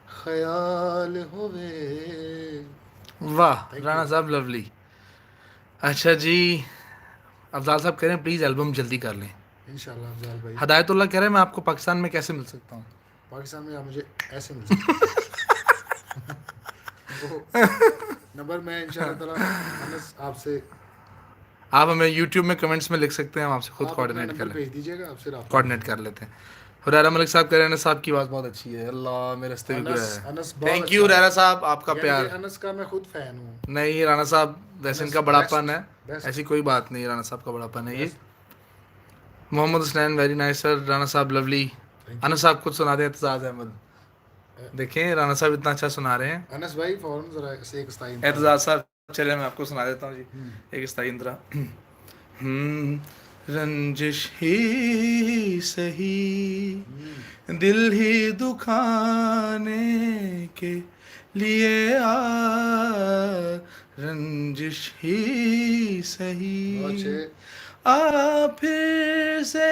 ख्याल होवे। वाह थैंक राणा यू। साहब लवली। अच्छा जी, अफजाल साहब कह रहे हैं प्लीज एल्बम जल्दी कर लें। इंशाल्लाह अफजाल भाई, हदायतुल्लाह कह रहे हैं मैं आपको पाकिस्तान में कैसे मिल सकता हूँ। पाकिस्तान में आप मुझे ऐसे मिल सकते हैं। वो नंबर मैं इंशाल्लाह ताला अनस आपसे, आप हमें यूट्यूब में कमेंट्स में लिख सकते हैं, हम आपसे खुद आप अपना कोऑर्डिनेट कर नंबर लें, भेज दीजिएगा, आपसे रब्ता कर कोऑर्डिनेट कर लेते हैं। हुरैरा मलिक साहब कह रहे हैं अनस साहब की आवाज़ बहुत अच्छी है, अल्लाह मेरे रास्ते भी कोई अनस है। अनस बहुत थैंक अच्छा यू है। हुरैरा साहब, आपका यानी कि प्यार। अनस का मैं खुद फैन हूँ। नहीं राणा साहब वैसे अनस इनका बड़ापन है, बेस्ट ऐसी कोई बात नहीं, राणा साहब का बड़ापन है ये। Best. Mohammad Husnain very nice sir, Rana साहब लवली। Thank you. अनस साहब खुद सुना दें, एतजाज अहमद। देखें राणा साहब इतना अच्छा सुना रहे हैं। अनस भाई फौरन जरा से एक स्थाई एतजाज साहब चले मैं आपको सुना देता हूँ जी, हम्म, एक स्थाई इंतरा। रंजिश ही सही हम्म, दिल ही दुखाने के लिए आ, रंजिश ही बहुत सही अच्छे। आ फिर से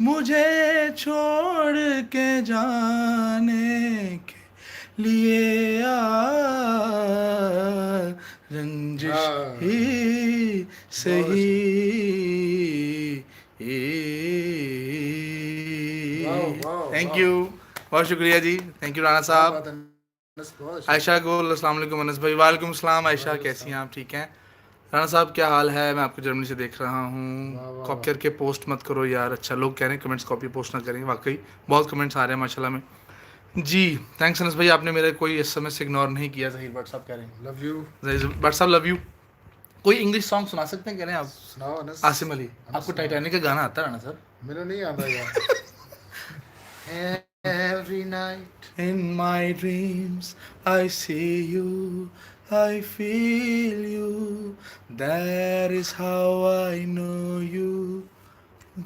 मुझे छोड़ के जाने के लिए आ, रंजिश हाँ ही बहुत सही। वाह वाह थैंक वाह, यू, बहुत शुक्रिया जी, थैंक यू राणा क्या साहब। बात है अनस, बहुत अच्छा। आयशा गोल अस्सलाम वालेकुम अनस भाई। वालेकुम सलाम आयशा, वालेकुम कैसी हैं सलाम। आप, ठीक हैं? राणा साहब क्या हाल है, मैं आपको जर्मनी से देख रहा हूँ। वाह वाह कॉपी वाह, करके पोस्ट मत करो यार, अच्छा लोग कह रहे हैं कमेंट्स कॉपी पोस्ट ना करें, वाकई बहुत कमेंट्स आ रहे हैं माशाल्लाह में जी। थैंक्स अनस भाई, आपने मेरे कोई एसएमएस इग्नोर नहीं किया, जहीर भट्ट साहब कह रहे हैं। Love you. जहीर भट्ट साहब लव यू। कोई इंग्लिश सॉन्ग सुना सकते हैं कह रहे हैं आप? सुनाओ अनस। आसिम अली, अनस आपको सुनाओ। टाइटैनिक का गाना आता है राणा साहब? मैंने नहीं आता यार। Every night In my dreams, I see you, I feel you. That is how I know you.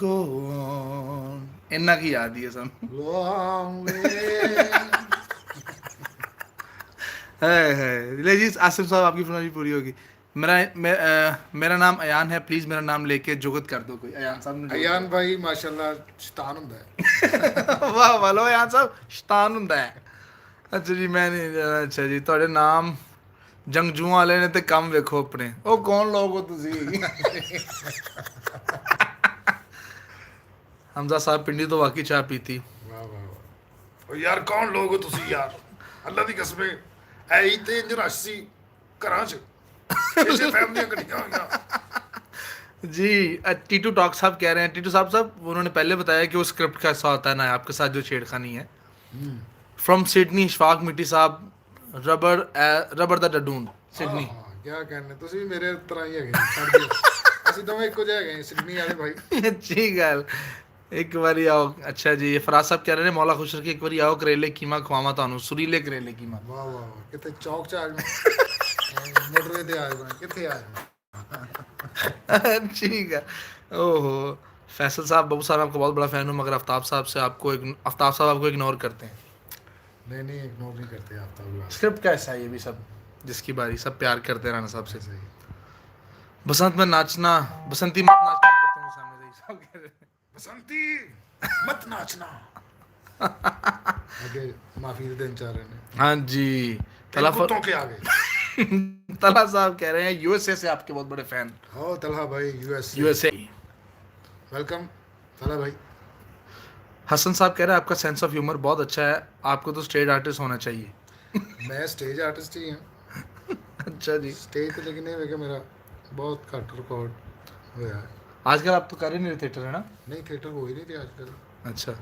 Go on. इन्ना की याद ही है सब। long way। है ले जी, आसिफ साहब आपकी फरमाइश पूरी होगी। मेरा नाम अयान है, प्लीज मेरा नाम लेके जुगत कर दो कोई। अयान साहब ने जुगत अयान भाई माशाल्लाह शैतान हुंदा है। कर- वाह वालो अयान साहब शैतान ਹੁੰਦਾ ਹੈ। ਅੱਛਾ ਜੀ ਮੈਂ ਨਹੀਂ, ਅੱਛਾ ਜੀ ਤੁਹਾਡੇ ਨਾਮ ਜੰਗਜੂਆਂ ਵਾਲੇ ਨੇ ਤੇ ਕੰਮ ਵੇਖੋ ਆਪਣੇ। ਉਹ ਕੌਣ ਲੋਕ ਹੋ ਤੁਸੀਂ? ਹਮਜ਼ਾ ਸਾਹਿਬ ਪਿੰਡੀ ਤੋਂ ਵਾਕਈ ਚਾਹ ਪੀਤੀ। वाह वाह वाह। ओ यार कौन लोग हो तुसी यार, अल्लाह दी कसम ऐ ही ते इंज रश सी घरां च, छे फैमिलियां कट्ठियां होईयां। जी टीटू टॉक साहब कह रहे हैं, टीटू साहब उन्होंने पहले बताया कि वो स्क्रिप्ट का ऐसा होता है ना आपके साथ जो छेड़खानी है। फ्रॉम सिडनी इशफाक मिट्टी साहब, रबर रबर द डडून सिडनी। हाँ क्या कहने, तुसी भी मेरे तरह ही हैगे, छड़ दियो ਅਸੀਂ ਦੋਵੇਂ ਇੱਕੋ ਜਿਹੇ ਹੈਗੇ ਸਿਡਨੀ ਵਾਲੇ ਭਾਈ। अच्छी गल, एक बारी आओ। अच्छा जी फराज साहब कह रहे हैं मौला खुश रखे, एक बारी आओ करेले कीमा खवावा ਤੁਹਾਨੂੰ, सुरीले करेले कीमा। ਵਾਹ ਵਾਹ ਵਾਹ, ਕਿਤੇ ਚੌਕ ਚ ਆ ਜਾਣਾ, ਮੋਟਰਵੇ ਤੇ ਆ ਜਾਣਾ, ਕਿੱਥੇ ਆ ਜਾਣਾ। ठीक है। ओहो फैसल साहब, बाबू साहब आपका बहुत बड़ा फैन हूँ, मगर आफ्ताब साहब से आपको आफ्ताब साहब आपको इग्नोर करते हैं। नहीं नहीं इग्नोर नहीं करते आप तो, स्क्रिप्ट कैसा है ये भी, सब जिसकी बारी सब प्यार करते हैं राणा साहब से। सही। बसंत में नाचना, बसंती मत नाचना करते हैं सामने से, सब कह रहे हैं। बसंती मत नाचना। आगे माफी दे दिन चाह रहे हैं। हाँ जी तेरे कुत्तों के आगे। तला साहब कह रहे हैं यूएसए से आपके बहुत बड़े फैन। ओ तलहा भाई यूएसए। वेलकम तलहा भाई। हसन साहब कह रहे हैं आपका सेंस ऑफ ह्यूमर बहुत अच्छा है, आपको तो स्टेज आर्टिस्ट होना चाहिए। मैं स्टेज आर्टिस्ट ही हूँ। अच्छा जी। स्टेज पे लेकिन नहीं मेरा बहुत घट रिकॉर्ड होया है। आजकल आप तो कर ही नहीं रहे थिएटर, है ना? नहीं थिएटर हो ही नहीं रही आजकल। अच्छा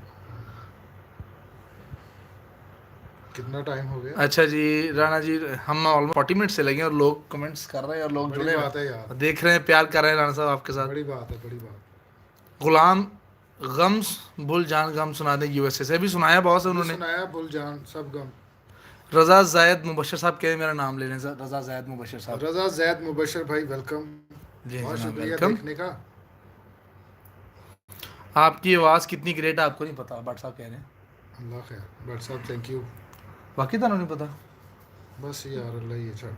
कितना टाइम हो गया। अच्छा जी राणा जी, हम ऑलमोस्ट 40 मिनट से लगे और लोग कमेंट्स कर रहे हैं और लोग बड़ी जुड़े बात है यार, देख रहे हैं, प्यार कर रहे हैं राणा साहब आपके साथ। बड़ी बात है, बड़ी बात। गुलाम गम्स बुल जान गम सुना दें, यूएसए से भी सुनाया बहुत से उन्होंने उन्होंने। सुनाया बुल जान सब गम। रजा जायद मुबशर साहब कह रहे हैं मेरा नाम ले लें रजा जायद मुबशर साहब। रजा जैद मुबशर भाई वेलकम, जी बहुत जनाब शुक्रिया वेलकम। देखने का। आपकी आवाज़ कितनी ग्रेट है आपको नहीं पता, भट्ट साहब कह रहे हैं। अल्लाह खैर, भट्ट साहब थैंक यू। बाकी तो नहीं पता। बस यार अल्लाह ही अच्छा।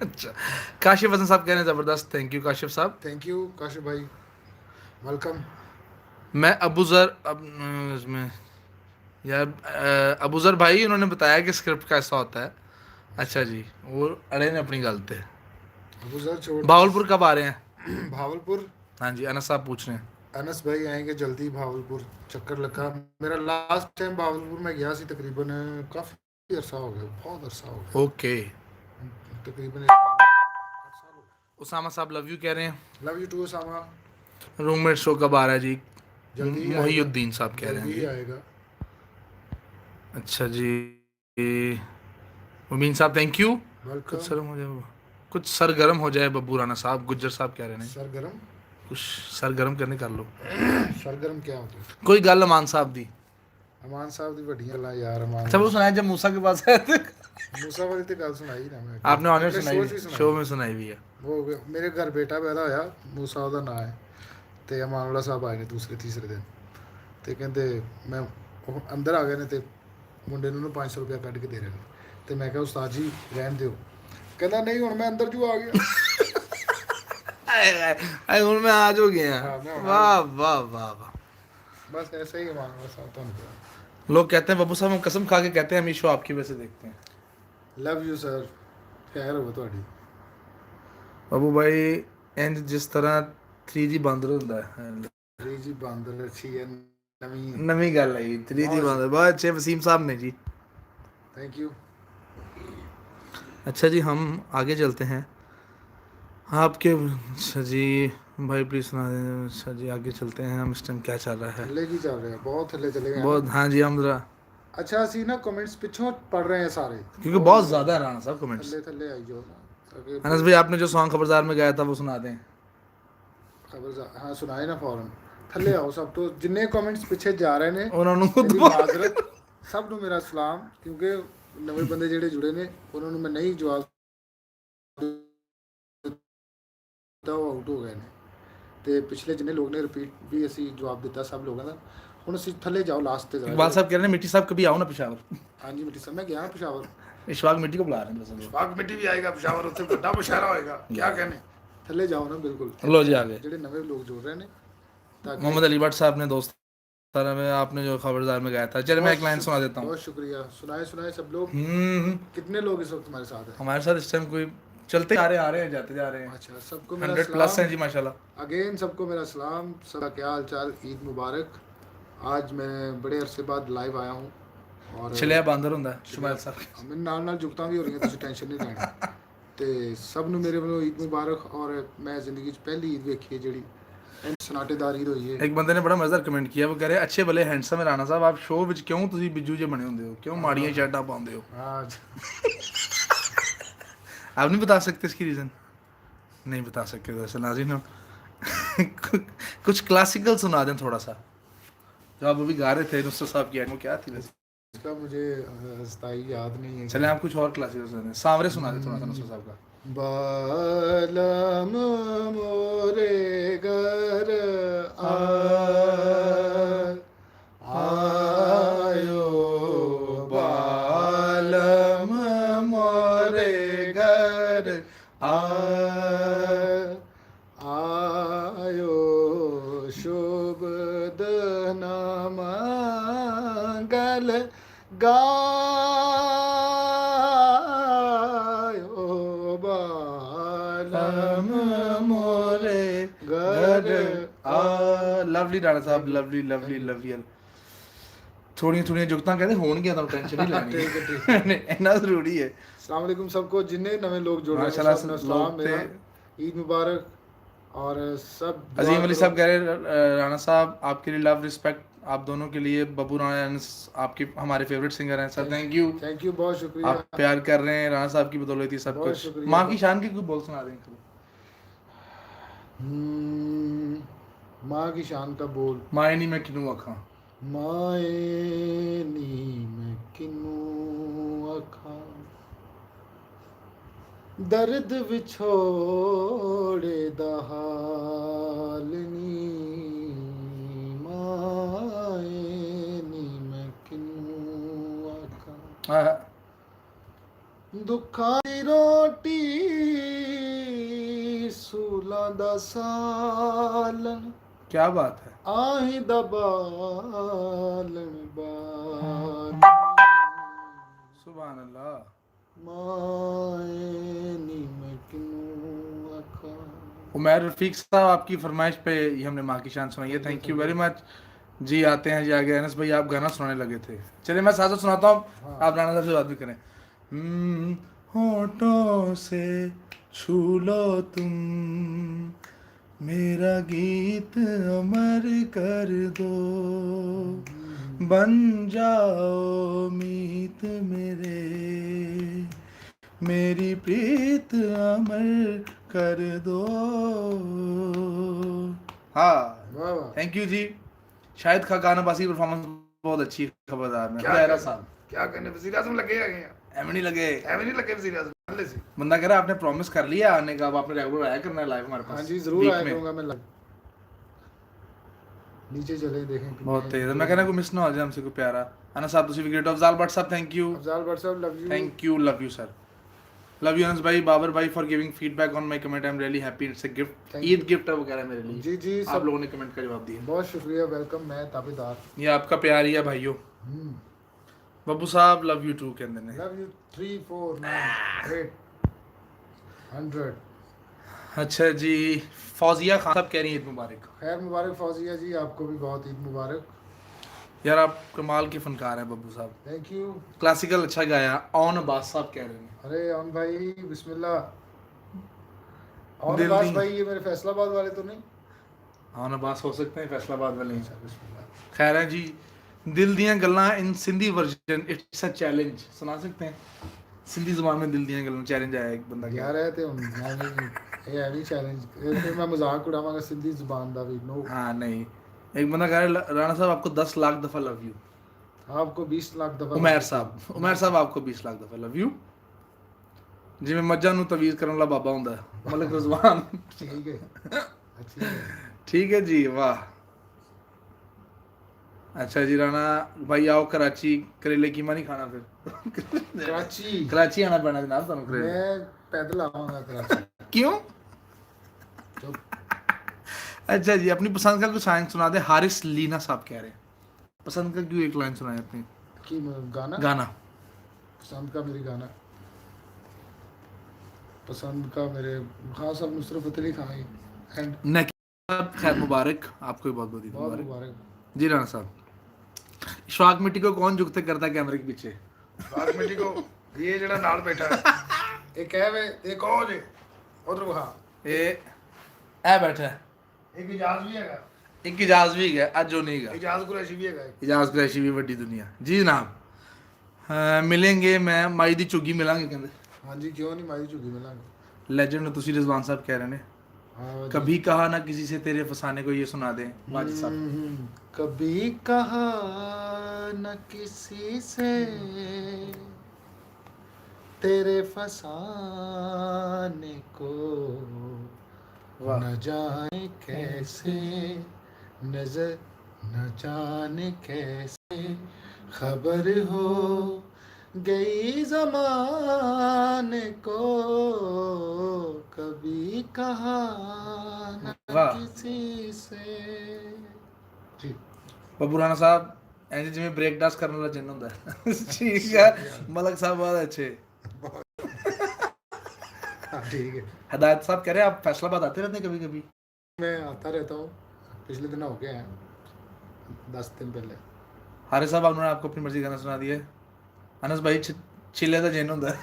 अच्छा, काशिफ हसन साहब कह रहे हैं ज़बरदस्त, थैंक यू काशिफ साहब। थैंक यू काशिफ भाई, वेलकम। मैं अबूज़र इसमें यार अबूज़र भाई उन्होंने बताया कि स्क्रिप्ट कैसा होता है। अच्छा जी, वो अड़े ने अपनी गलत है। अबू जर छोड़ भावलपुर कब आ रहे हैं? भावलपुर, हाँ जी अनस साहब पूछ रहे हैं। अनस भाई आएंगे जल्दी भावलपुर, चक्कर लगा। मेरा लास्ट टाइम भावलपुर में गया सी तकरीबन काफ़ी अरसा हो गया, बहुत अरसा हो गया, ओके। तकरीबन 8 साल हो उसामा साहब लव यू कह रहे हैं। गए। Love you to Sama, roommate show कब आ रहा है जी? जल्दी ही मोहिउद्दीन साहब कह रहे जल्दी हैं ही जी। आएगा। अच्छा जी, मुबीन साहब थैंक यू। वेलकम। कुछ सरगर्म हो जाए बब्बू राना साहब, गुज्जर साहब कह रहे हैं। सरगर्म, कुछ सरगर्म करने कर लो। सरगर्म क्या होता है? कोई गल अमान साहब दी। अमान साहब दी वड्डियां गल्लां यार। अमान अच्छा वो सुनाया जब मूसा के पास आए थे। मूसा वाली तो गल सुनाई ना मैं, आपने ऑनर अपने सुनाई शो 'ਚ भी, भी शो में सुनाई भी है। वो मेरे घर बेटा पैदा होया, मूसा ਉਹਦਾ ਨਾਂ ਹੈ, ਤੇ ਅਮਾਨੁੱਲਾ ਸਾਹਿਬ ਆਏ ਨੇ ਦੂਸਰੇ ਤੀਸਰੇ ਦਿਨ, ਤੇ ਕਹਿੰਦੇ ਮੈਂ ਉਹ ਅੰਦਰ ਆ ਗਏ ਨੇ ਤੇ ਮੁੰਡੇ ਨੂੰ 500 ਰੁਪਇਆ ਕੱਢ ਕੇ ਦੇ ਰਹੇ ਨੇ, ਤੇ ਮੈਂ ਕਿਹਾ ਉਸਤਾਦ ਜੀ ਰਹਿਣ ਦਿਓ, ਕਹਿੰਦਾ ਨਹੀਂ ਹੁਣ ਮੈਂ ਅੰਦਰ ਜੂ ਆ ਗਿਆ। अरे उनमें आज हो गए हाँ, मैं हैं। वहाँ- वाह वाह वाह वाह। बस ऐसे ही अमानुल्लाह साहब ਤੁਹਾਨੂੰ ਪਤਾ। लोग कहते हैं बब्बू साहब हम कसम खा के कहते हैं हम ये शो आपकी वजह से देखते हैं। ਲਵ ਯੂ ਸਰ, ਖੈਰ ਹੋਵੇ ਤੁਹਾਡੀ। बब्बू भाई इंज जिस तरह 3G बंदर ਹੁੰਦਾ है। ਜੀ ਜੀ ਬਾਂਦਰ ਅੱਛੀ ਹੈ ਨਵੀਂ। नवी गल है 3G बंदर बहुत अच्छे वसीम साहब ने जी। Thank you. अच्छा जी हम आगे चलते हैं आपके। अच्छा जी भाई प्लीज सुना दें। अच्छा जी आगे चलते हैं हम, इस टाइम क्या चल रहा है? ਥੱਲੇ ਕੀ ਚੱਲ ਰਿਹਾ, ਬਹੁਤ ਥੱਲੇ ਚਲੇ ਗਏ। बहुत हाँ जी हम जरा ਅੱਛਾ ਅਸੀਂ ਨਾ ਕਮੈਂਟਸ ਪਿੱਛੋਂ ਪੜ ਰਹੇ हैं ਸਾਰੇ, क्योंकि बहुत ज़्यादा है राणा साहब कमेंट्स। ਥੱਲੇ ਥੱਲੇ ਆਈ ਜਾਓ ਨਾ ताकि अनस भाई आपने जो सॉन्ग खबरदार में गाया था वो सुना दें। खबर हाँ सुनाए ना फौरन। थल्ले आओ सब तो, जिन्ने कमेंट्स पिछे जा रहे ने उन्होंने मेरी माजरत, सब ਨੂੰ ਮੇਰਾ ਸਲਾਮ, ਕਿਉਂਕਿ ਨਵੇਂ ਬੰਦੇ ਜਿਹੜੇ ਜੁੜੇ ਨੇ ਉਹਨਾਂ ਨੂੰ ਮੈਂ ਨਹੀਂ ਜਵਾਬ ਦਿੱਤਾ, ਉਹ ਆਊਟ ਹੋ ਗਏ ਨੇ, ਤੇ ਪਿਛਲੇ ਜਿੰਨੇ ਲੋਕ ਨੇ ਰਿਪੀਟ ਵੀ ਅਸੀਂ ਜਵਾਬ ਦਿੱਤਾ ਸਭ ਲੋਕਾਂ ਦਾ। ਹੁਣ ਅਸੀਂ ਥੱਲੇ ਜਾਓ ਲਾਸਟ ਤੇ इकबाल साहब कह रहे हैं मिट्टी साहब कभी आओ ना पेशावर। ਹਾਂਜੀ ਮਿੱਟੀ ਸਾਹਿਬ, ਮੈਂ ਗਿਆ ਪਿਸ਼ਾਵਰ। इशफाक मिट्टी को बुला रहे हैं दरअसल। ਬਾਗ ਮਿੱਟੀ ਵੀ ਆਏਗਾ ਪਿਸ਼ਾਵਰ, ਉੱਥੇ ਵੱਡਾ ਮੁਸ਼ਾਰਾ ਹੋਏਗਾ। ਕੀ कहने, ਥੱਲੇ ਜਾਓ ਨਾ ਬਿਲਕੁਲ। लो जी आगे। ਜਿਹੜੇ ਨਵੇਂ ਲੋਕ ਜੁੜ ਰਹੇ ਨੇ ताकि मोहम्मद अली भट्ट साहब ने दोस्त सारा में आपने जो खबरदार में गाया था, चलिए मैं एक लाइन सुना देता हूँ। बहुत शुक्रिया, सुनाए सुनाए सब लोग। हम्म, कितने लोग इस वक्त हमारे साथ हैं? हमारे साथ इस टाइम कोई चलते आ रहे हैं जाते जा रहे हैं। अच्छा, सबको मेरा 100 प्लस हैं सलाम जी माशाल्लाह। अगेन, सबको मेरा सलाम, सबका क्या हाल चाल, ईद मुबारक। आज मैं बड़े अरसे बाद लाइव आया हूँ और चलिया बांदर ਹੁੰਦਾ ਸ਼ਮਾਇਲ ਸਾਹਿਬ। मेरे नाल नाल जुगतां भी हो रही हैं, तुसीं टेंशन नहीं लेनी। ते सब नूं मेरे वालों ईद मुबारक। और मैं जिंदगी च पहली ईद वेखी है जेड़ी सनाटेदार ईद होई है। एक बंदे ने बड़ा मजेदार कमेंट किया, वो कह रहे अच्छे भले हैंडसम है राणा साहब, आप शो ਵਿੱਚ ਕਿਉਂ ਤੁਸੀਂ ਬਿੱਜੂ ਜੇ ਬਣੇ ਹੁੰਦੇ ਹੋ, ਕਿਉਂ ਮਾੜੀਆਂ ਸ਼ਰਟਾਂ ਪਾਉਂਦੇ ਹੋ? आज आप नहीं बता सकते इसकी रीज़न? नहीं बता सकते वैसे नाज़रीन। कुछ क्लासिकल सुना दें थोड़ा सा, जो आप अभी गा रहे थे नुसरत साहब की वो क्या थी वैसे? इसका मुझे स्थाई याद नहीं है। चलें आप कुछ और क्लासिकल सुना दें, सांवरे सुना दें थोड़ा सा नुसरत साहब का। बालम मोरे घर आयो, बालम मोरे घर आयो, शुभ दना मंगल गायो, बालम मोरे घर लवली राणा साहब, लवली लवली लवली। थोड़ियां थोड़ियां जुगतां कहते होणगियां, तो टेंशन नहीं लेनी, इतना जरूरी है। अस्सलाम वालेकुम सबको, जिन्ने नवे लोग जुड़ रहे हैं माशाल्लाह सबको लोग सलाम थे। मेरा, ईद मुबारक। और सब दुआ अजीम अली करो। साहब कह रहे हैं राणा साहब आपके लिए लव रिस्पेक्ट, आप दोनों के लिए। बब्बू राणा आपके हमारे फेवरेट सिंगर हैं sir, thank you. Thank you, बहुत शुक्रिया। आप प्यार कर रहे हैं राणा साहब की बदौलत ही सब बहुत कुछ। शुक्रिया। माँ की शान की कोई बोल सुना दें। माँ की शान का बोल। माए नहीं मैं किनू आखा, माए नी मैं किनू आखा, दर्द विछोड़े दा हाल नी माए नी मैं किनू आखां हाँ, दुखां दी रोटी सूलां दा सालन क्या बात है। आही दा बालन बाल सुभान अल्लाह। माए नी मैं किनू आखां। उमैर रफीक साहब, आपकी फरमाइश पे ये हमने माँ की शान सुनाई है, थैंक यू वेरी मच जी। आते हैं जी आगे। अनस भाई आप गाना सुनाने लगे थे, चलिए मैं साथ साथ सुनाता हूँ, हाँ। आप राणा साहब से बात भी करें। होठों से छू लो तुम मेरा गीत अमर कर दो, बन जाओ मीत मेरे, मेरी प्रीत अमर कर दो। हाँ, वाह वाह। थैंक यू जी। शाहिद खान अब्बासी परफॉर्मेंस बहुत अच्छी, खबरदार में क्या हुरैरा कहने- साहब क्या कहने वजीर आजम लगे आ गए हैं। एम नहीं लगे। ऐਵੇਂ नहीं लगे वजीर आजम पहले से। बंदा कह रहा है आपने प्रॉमिस कर लिया आने का, अब आपने रेगुलर आया करना है लाइव हमारे पास। हाँ जी जरूर week आया में। करूंगा मैं नीचे चले देखें बहुत तेज है, मैं कहना कोई मिस ना हो जाए हमसे कोई प्यारा। अनस साहब तुसी विकेट अफजाल भट्ट साहब थैंक यू, अफजाल भट्ट साहब love you. Thank you, love you sir, love you Anas भाई। बाबर भाई for giving feedback on my comment, I am really happy, it's a gift, Thank Eid gift है वगैरह मेरे लिए। जी जी आप सब लोगों ने कमेंट का जवाब दिया, बहुत शुक्रिया, वेलकम, मैं ताबेदार। ये आपका प्यार ही है भाइयों। बब्बू साहब लव यू टू कहते हैं। Love you 3 4 9 8 100। अच्छा जी, फौजिया खान साहब कह रही हैं ईद मुबारक। खैर मुबारक फौजिया जी, आपको भी बहुत ईद मुबारक। यार आप कमाल के फनकार हैं बब्बू साहब, थैंक यू। क्लासिकल अच्छा गाया। ऑन अब्बास साहब कह रहे हैं। अरे ऑन भाई बिस्मिल्लाह। ऑन दिल अब्बास दी- भाई ये मेरे फैसलाबाद वाले तो नहीं? ऑन अब्बास हो सकते हैं, फैसलाबाद वाले हैं। अच्छा बिस्मिल्लाह। खैर है जी, Dil Diyan Gallan in Sindhi version it's a challenge सुना सकते हैं सिंधी जुबान में। दिल दियां गल्लां चैलेंज आया एक बंदा यार है ते हुन मैं नहीं ये है नहीं चैलेंज, फिर मैं मजाक उड़ावांगा सिंधी जुबान दा भी। नो, हाँ नहीं, एक बंदा कह रहा है राणा साहब आपको 10 लाख दफा लव यू। आपको 20 लाख दफा। उमैर साहब आपको 20 लाख दफा लव यू। जिवें मज्जां नूं तवीज़ करन वाला बाबा हुंदा है, मलिक रिजवान। ठीक है अच्छी है। ठीक है जी, वाह। अच्छा जी, राणा भाई आओ कराची, करेले कीमा नहीं खाना फिर। कराची कराची आना पैना जनाब तुहानूं करेले। मैं पैदल आवांगा कराची। क्यों? चुप। अच्छा जी, अपनी पसंद का कुछ लाइन सुना दे। हारिस लीना साहब कह रहे हैं पसंद का क्यों एक लाइन सुनाए अपनी की गाना गाना। पसंद का मेरी गाना पसंद का मेरे खास साहब नुसरत फतेह अली खान ही। एंड नकी साहब खैर मुबारक, आपको भी बहुत बहुत ईद बहुत मुबारक मुबारक। जी। राणा साहब, इशफाक मिट्टी को कौन झुकते करता है कैमरे के पीछे? बाग मिट्टी को ये जड़ा नाल बैठा है एक है वे एक और जे उधर वहां ए ए बैठा है, एक इजाज भी हैगा, एक इजाज भी है आज जो नहीं गा, इजाज कुरैशी भी हैगा। इजाज कुरैशी भी बड़ी दुनिया जी जनाब। मिलेंगे मैं माई दी चुगी मिलांगे कहते। हाँ जी क्यों नहीं, माई झुगी मिलांगे। लेजेंड तुसी रिजवान साहब कह रहे हैं हाँ जी। कभी कहा ना किसी से तेरे फसाने को, ये सुना दें वाजिद साहब। कभी कहा न किसी से तेरे फसाने को, वाह। न जाने कैसे नजर, न जाने कैसे खबर हो गई जमाने को, कभी कहा न वाह। किसी से। जी बब्बू राणा साहब ऐसे जिमें ब्रेक डांस करने वाला जिन्न होता है। ठीक है, मलक साहब बहुत अच्छे। हाँ, ठीक है। हदायत साहब कह रहे हैं आप फैसलाबाद आते रहते हैं कभी कभी। मैं आता रहता हूँ, पिछले दिन हो गए हैं 10 दिन पहले। हारिस साहब उन्होंने आपको अपनी मर्जी गाना सुना दिया है। अनस भाई चिल्ले का जिन्न होता है।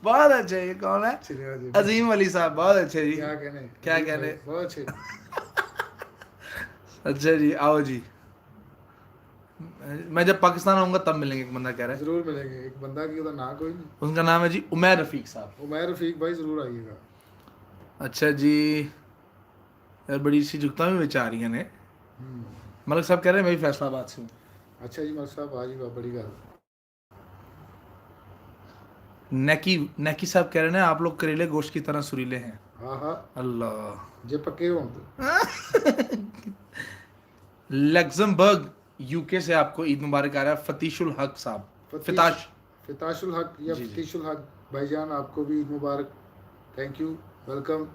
बहुत अच्छे। ये कौन है? चलिए जी। अजीम अली साहब बहुत अच्छे जी। क्या कहने, क्या कहने? बहुत अच्छे। अच्छा जी, आओ जी, मैं जब पाकिस्तान आऊंगा तब मिलेंगे। एक बंदा कह रहा है, जरूर मिलेंगे। एक बंदा की ना कोई नहीं, उनका नाम है जी उमैर रफीक साहब। उमैर रफीक भाई जरूर आइएगा। अच्छा जी, यार बड़ी सी जुगता में विचार रही ने। मलिक साहब कह रहे हैं मैं भी फैसलाबाद से हूँ। अच्छा जी मलिक साहब आज ही बड़ी गल। नेकी नेकी साहब कह रहे हैं आप लोग करेले गोश्त की तरह सुरीले हैं। हाँ हाँ अल्लाह। जे पक्के हों तो। लग्जमबर्ग यूके से आपको ईद मुबारक आ रहा है फतीशुल हक साहब। फिताश फिताशुल हक या जी, जी। फतीशुल हक भाईजान, आपको भी ईद मुबारक। Thank you, welcome.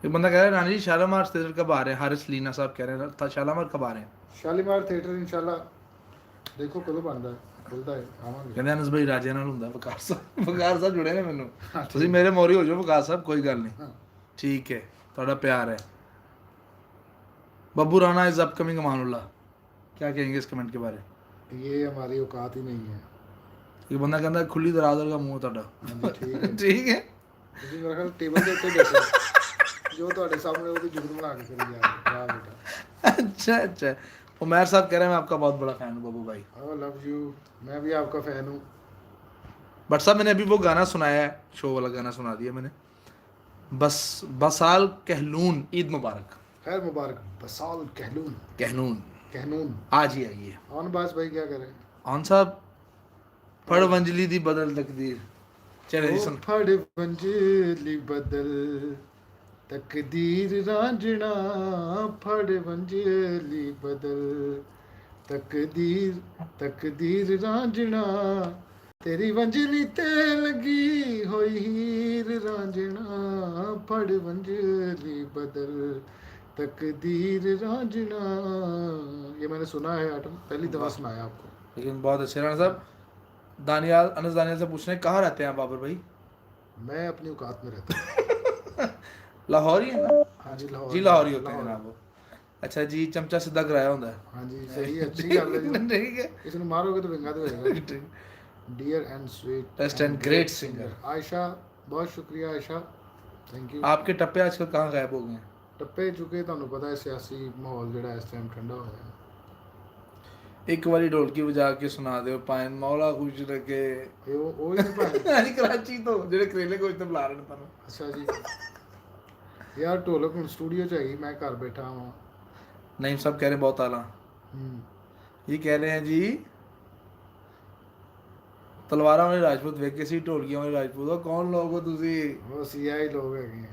एक बंदा कह रहा है नानी जी शालामार थिएटर कब आ रहे हैं? हारिस लीना साहब कह रहे हैं था शालामार कब आ रहे हैं? शालीमार थिएटर इंशाल्लाह देखो कਦੋਂ ਬਣਦਾ ਹੈ, ਖੁੱਲਦਾ ਹੈ, ਆਵਾਂਗੇ। ਕਹਿੰਦੇ ਅਨਸ ਭਾਈ ਰਾਜੇ ਨਾਲ ਹੁੰਦਾ ਵਕਾਰ ਸਾਹਿਬ ਜੁੜੇ ਨੇ ਮੈਨੂੰ। ਤੁਸੀਂ ਮੇਰੇ ਮੋਰੀ ਹੋ ਜਾਓ ਵਕਾਰ ਸਾਹਿਬ, ਕੋਈ ਗੱਲ ਨਹੀਂ। हाँ, ठीक है, थोड़ा प्यार है। बब्बू राणा इज अपकमिंग अमानुल्लाह, क्या कहेंगे इस कमेंट के बारे में? ये हमारी औकात ही नहीं है। ये बंदा कहता है खुली दरादर का मुंह ਤੁਹਾਡਾ। हाँ जी, ठीक है। ठीक है। ਤੁਸੀਂ ਮੇਰੇ ਖਿਆਲ ਟੇਬਲ ਦੇ ਉੱਤੇ ਬੈਠੇ ਹੋ। ਜੋ ਤੁਹਾਡੇ ਸਾਹਮਣੇ ਉਹਦੀ ਜੁਗਤ ਬਣਾ ਕੇ ਕਰੀ ਜਾ ਰਹੇ। ਵਾਹ बेटा। अच्छा अच्छा। उमैर साहब कह रहे हैं मैं आपका बहुत बड़ा फैन हूँ बब्बू भाई। आई लव यू, मैं भी आपका फैन हूँ। बट साहब मैंने अभी वो गाना सुनाया है, शो वाला गाना सुना दिया मैंने। बस बसाल कहलून ईद मुबारक। खैर मुबारक। बसाल कहलून कहनून कहनून। आज ही आई है। ऑन बास भाई क्या करें? ऑन साहब फड़ वंजली दी बदल तकदीर। चले जी सुन। फड़ वंजली बदल तकदीर रांझना, फड़ वंजली बदल तकदीर तकदीर रांझना, तेरी वंजली ते लगी होई हीर रांझना, फड़ वंजली बदल तकदीर रांझना। ये मैंने सुना है आइटम, पहली दफा सुनाया आपको। लेकिन बहुत अच्छे राणा साहब। दानियाल अनस दानियाल से पूछ रहे हैं कहाँ रहते हैं आप बाबर भाई? मैं अपनी औकात में रहता हूँ। लाहौर ही है ना? हाँ जी लाहौर। जी लाहौर ही होते हैं जनाब वो। अच्छा जी, चमचा सीधा कराया होता है। हाँ जी सही है, अच्छी गल है जी। ठीक है। इसने मारोगे तो विंगा तो होएगा। Dear and sweet Best and great singer। Ayesha, बहुत शुक्रिया आयशा, थैंक यू। आपके टप्पे आजकल कहाँ गायब हो गए हैं? टप्पे चुके, ਤੁਹਾਨੂੰ ਪਤਾ ਹੈ ਸਿਆਸੀ ਮਾਹੌਲ ਜਿਹੜਾ ਇਸ ਟਾਈਮ ਠੰਡਾ ਹੋਇਆ ਹੈ। एक बारी ढोलकी बजा के सुना दो पायन मौला खुश रखे। ਇਹ ਉਹ ਹੀ ਨਹੀਂ ਭਾਈ। ਹਾਂਜੀ ਕਰਾਚੀ ਤੋਂ ਜਿਹੜੇ ਕਰੇਲੇ ਕੋਚ ਤੇ ਬੁਲਾ ਰਹੇ ਨੇ ਤੁਹਾਨੂੰ। ਅੱਛਾ ਜੀ ਯਾਰ ਢੋਲਕ ਹੁਣ ਸਟੂਡੀਓ 'ਚ ਹੈਗੀ, ਮੈਂ ਘਰ ਬੈਠਾ ਹਾਂ। नईम साहब कह रहे हैं बहुत आला। ये कह रहे हैं जी तलवारा वाले राजपूत वेख के सी ढोलकियां वाले राजपूत हो कौन लोग हो तुसी? ਉਹ ਸੀਆਈ ਲੋਕ ਹੈਗੇ ਆ।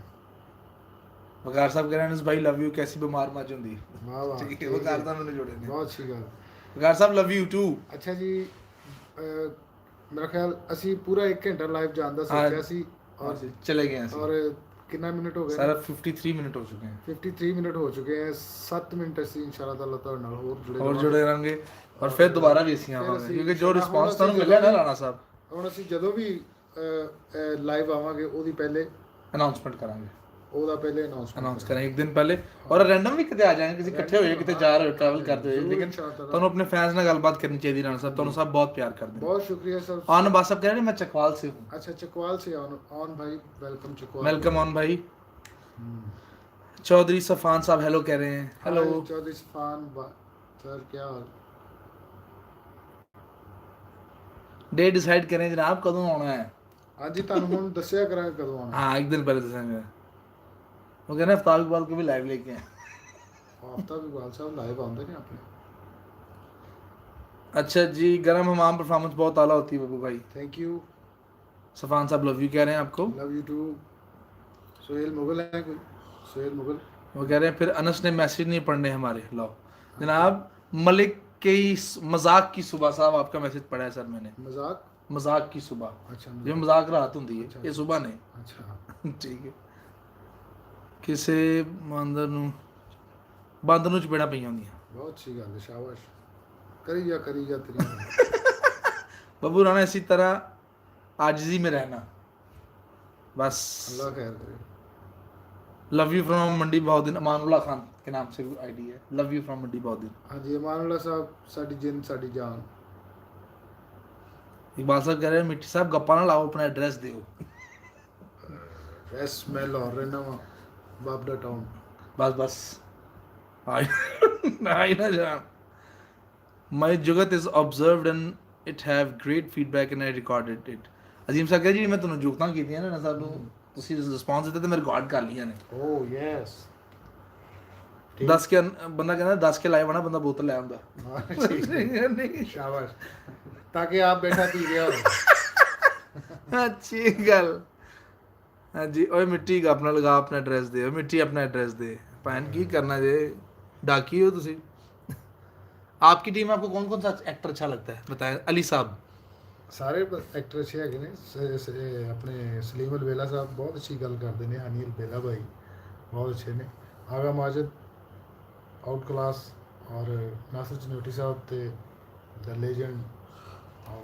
वकार साहब कह रहे हैं भाई लव यू कैसी बीमार मच होंदी। ਵਾਹ ਵਾਹ ठीक है वकार साहब मैंने जोड़े ने। ਬਹੁਤ ਅੱਛੀ ਗੱਲ। वकार साहब लव यू टू। ਅੱਛਾ ਜੀ ਮੇਰਾ ਖਿਆਲ ਅਸੀਂ ਪੂਰਾ 1 ਘੰਟਾ ਲਾਈਵ ਜਾਣ ਦਾ ਸੋਚਿਆ ਸੀ और ਔਰ चले गए हैं ਔਰ कितना मिनट हो गए? सारा 53 मिनट हो चुके हैं। 53 मिनट हो चुके हैं। 7 मिनट ਅਸੀਂ इंशाल्लाह ताला ਤੁਹਾਡੇ ਨਾਲ ਹੋਰ ਜੁੜੇ और जुड़े रहेंगे और फिर दोबारा भी ਅਸੀਂ ਆਵਾਂਗੇ क्योंकि जो ਰਿਸਪੌਂਸ ਤੁਹਾਨੂੰ ਮਿਲਿਆ ਨਾ ਰਾਣਾ ਸਾਹਿਬ, ਹੁਣ ਅਸੀਂ ਜਦੋਂ ਵੀ ਲਾਈਵ ਆਵਾਂਗੇ ਉਹਦੀ ਪਹਿਲੇ ਅਨਾਉਂਸਮੈਂਟ ਕਰਾਂਗੇ। ਉਹਦਾ ਪਹਿਲੇ ਅਨਾਉਂਸ ਅਨਾਉਂਸ ਕਰਾਂਗੇ ਇੱਕ ਦਿਨ ਪਹਿਲੇ और रैंडम भी ਕਿਤੇ ਆ ਜਾएंगे ਕਿਸੇ ਇਕੱਠੇ ਹੋਏ ਕਿਤੇ ਜਾ ਰਹੇ ਹੋ ਟਰੈਵਲ ਕਰਦੇ ਹੋਏ। लेकिन ਤੁਹਾਨੂੰ ਆਪਣੇ ਫੈਨਸ ਨਾਲ ਗੱਲਬਾਤ ਕਰਨੀ ਚਾਹੀਦੀ ਰਾਣਾ ਸਾਹਿਬ, ਤੁਹਾਨੂੰ ਸਭ ਬਹੁਤ ਪਿਆਰ ਕਰਦੇ हैं। बहुत शुक्रिया सर। ऑन बात साहब कह रहे हैं मैं चकवाल से हूँ। अच्छा चकवाल से ऑन भाई, वेलकम चकवाल। वेलकम ऑन भाई। चौधरी सफान साहब हेलो कह रहे हैं। हेलो हाय चौधरी सफान सर, क्या हाल? डे डिसाइड करें जनाब कदों आना है? ਅੱਜ ਹੀ ਤੁਹਾਨੂੰ ਹੁਣ ਦੱਸਿਆ ਕਰਾਂਗੇ ਕਦੋਂ ਆਉਣਾ। हाँ एक दिन पहले दसेंगे। वो कह रहे हैं अफ्ताब इकबाल को भी लाइव लेके आए। आफ्ताब इकबाल साहब लाइव आਉਂਦੇ ਨੇ ਆਪਣੇ। अच्छा जी गरम हमाम परफॉर्मेंस बहुत आला होती है बब्बू भाई। थैंक यू, सफान साहब लव यू कह रहे हैं आपको। Love you too. Sohail Mughal है कोई? सोहेल मुगल वो कह रहे हैं फिर अनस ने मैसेज नहीं पढ़ने हमारे। लो जनाब मलिक के मजाक की सुबह साहब आपका मैसेज पढ़ा है सर मैंने। मजाक? मजाक की सुबह अच्छा जो मजाक रात होती है अच्छा। ये सुबह नहीं। अच्छा ठीक है। ਕਿਸੇ ਬਾਂਦਰ ਨੂੰ ਚਪੇੜਾਂ ਪਈਆਂ ਹੁੰਦੀਆਂ। बहुत अच्छी गल है, शाबाश। करी जा तेरी। बब्बू राणा इसी तरह आजिजी में रहना बस। अल्लाह खैर करे। लव यू फ्रॉम मंडी बहुद्दीन। अमानुल्लाह खान के नाम से आईडी है लव यू फ्रॉम मंडी बहुद्दीन। हाँ जी अमानुल्लाह साहब, साडी जिन साडी जान। इकबाल साहब कह रहे हैं मिट्टी साहब गप्पा ना लाओ अपना एड्रेस दो। एस मैं लाहौर रहना वा, बाबडा टाउन। बस आई ना जान। माय जुगत is observed and it have great feedback and I recorded it. Azeem साहब कह जी मैं ਤੁਹਾਨੂੰ ਜੁਗਤਾਂ ਕੀਤੀਆਂ ਨਾ ਸਾਹਿਬ ਨੂੰ ਤੁਸੀਂ ਰਿਸਪੌਂਸ ਦਿੱਤਾ ਤੇ ਮੈਂ ਰਿਕਾਰਡ ਕਰ ਲਈਆਂ ਨੇ। ओह यस 10 ਕੇ ਬੰਦਾ ਕਹਿੰਦਾ 10 ਕੇ ਲਾਇਆ ਬਣਾ ਬੰਦਾ ਬੋਤਲ ਲੈ ਆਉਂਦਾ। शाबाश, ताकि आप बैठा पी गया हो। अच्छी गल हाँ जी ओए मिट्टी का अपना लगा अपना एड्रेस दे ओए मिट्टी अपना एड्रेस दे भैन की करना जे डाकी हो तुसी आपकी टीम में आपको कौन कौन सा एक्टर अच्छा लगता है बताएं अली साहब ਸਾਰੇ ਐਕਟਰ ਅੱਛੇ ਹੈਗੇ ਨੇ ਆਪਣੇ ਸਲੀਮ ਅਲਵੇਲਾ ਸਾਹਿਬ ਬਹੁਤ ਅੱਛੀ ਗੱਲ ਕਰਦੇ ਨੇ ਹਨੀ ਅਲਵੇਲਾ ਭਾਈ ਬਹੁਤ ਅੱਛੇ ਨੇ ਆਗਾ ਮਾਜਦ ਆਊਟ ਕਲਾਸ ਔਰ ਨਾਸਰ ਚਨੋਟੀ ਸਾਹਿਬ ਤੇ ਦ ਲੈਜੈਂਡ ਔਰ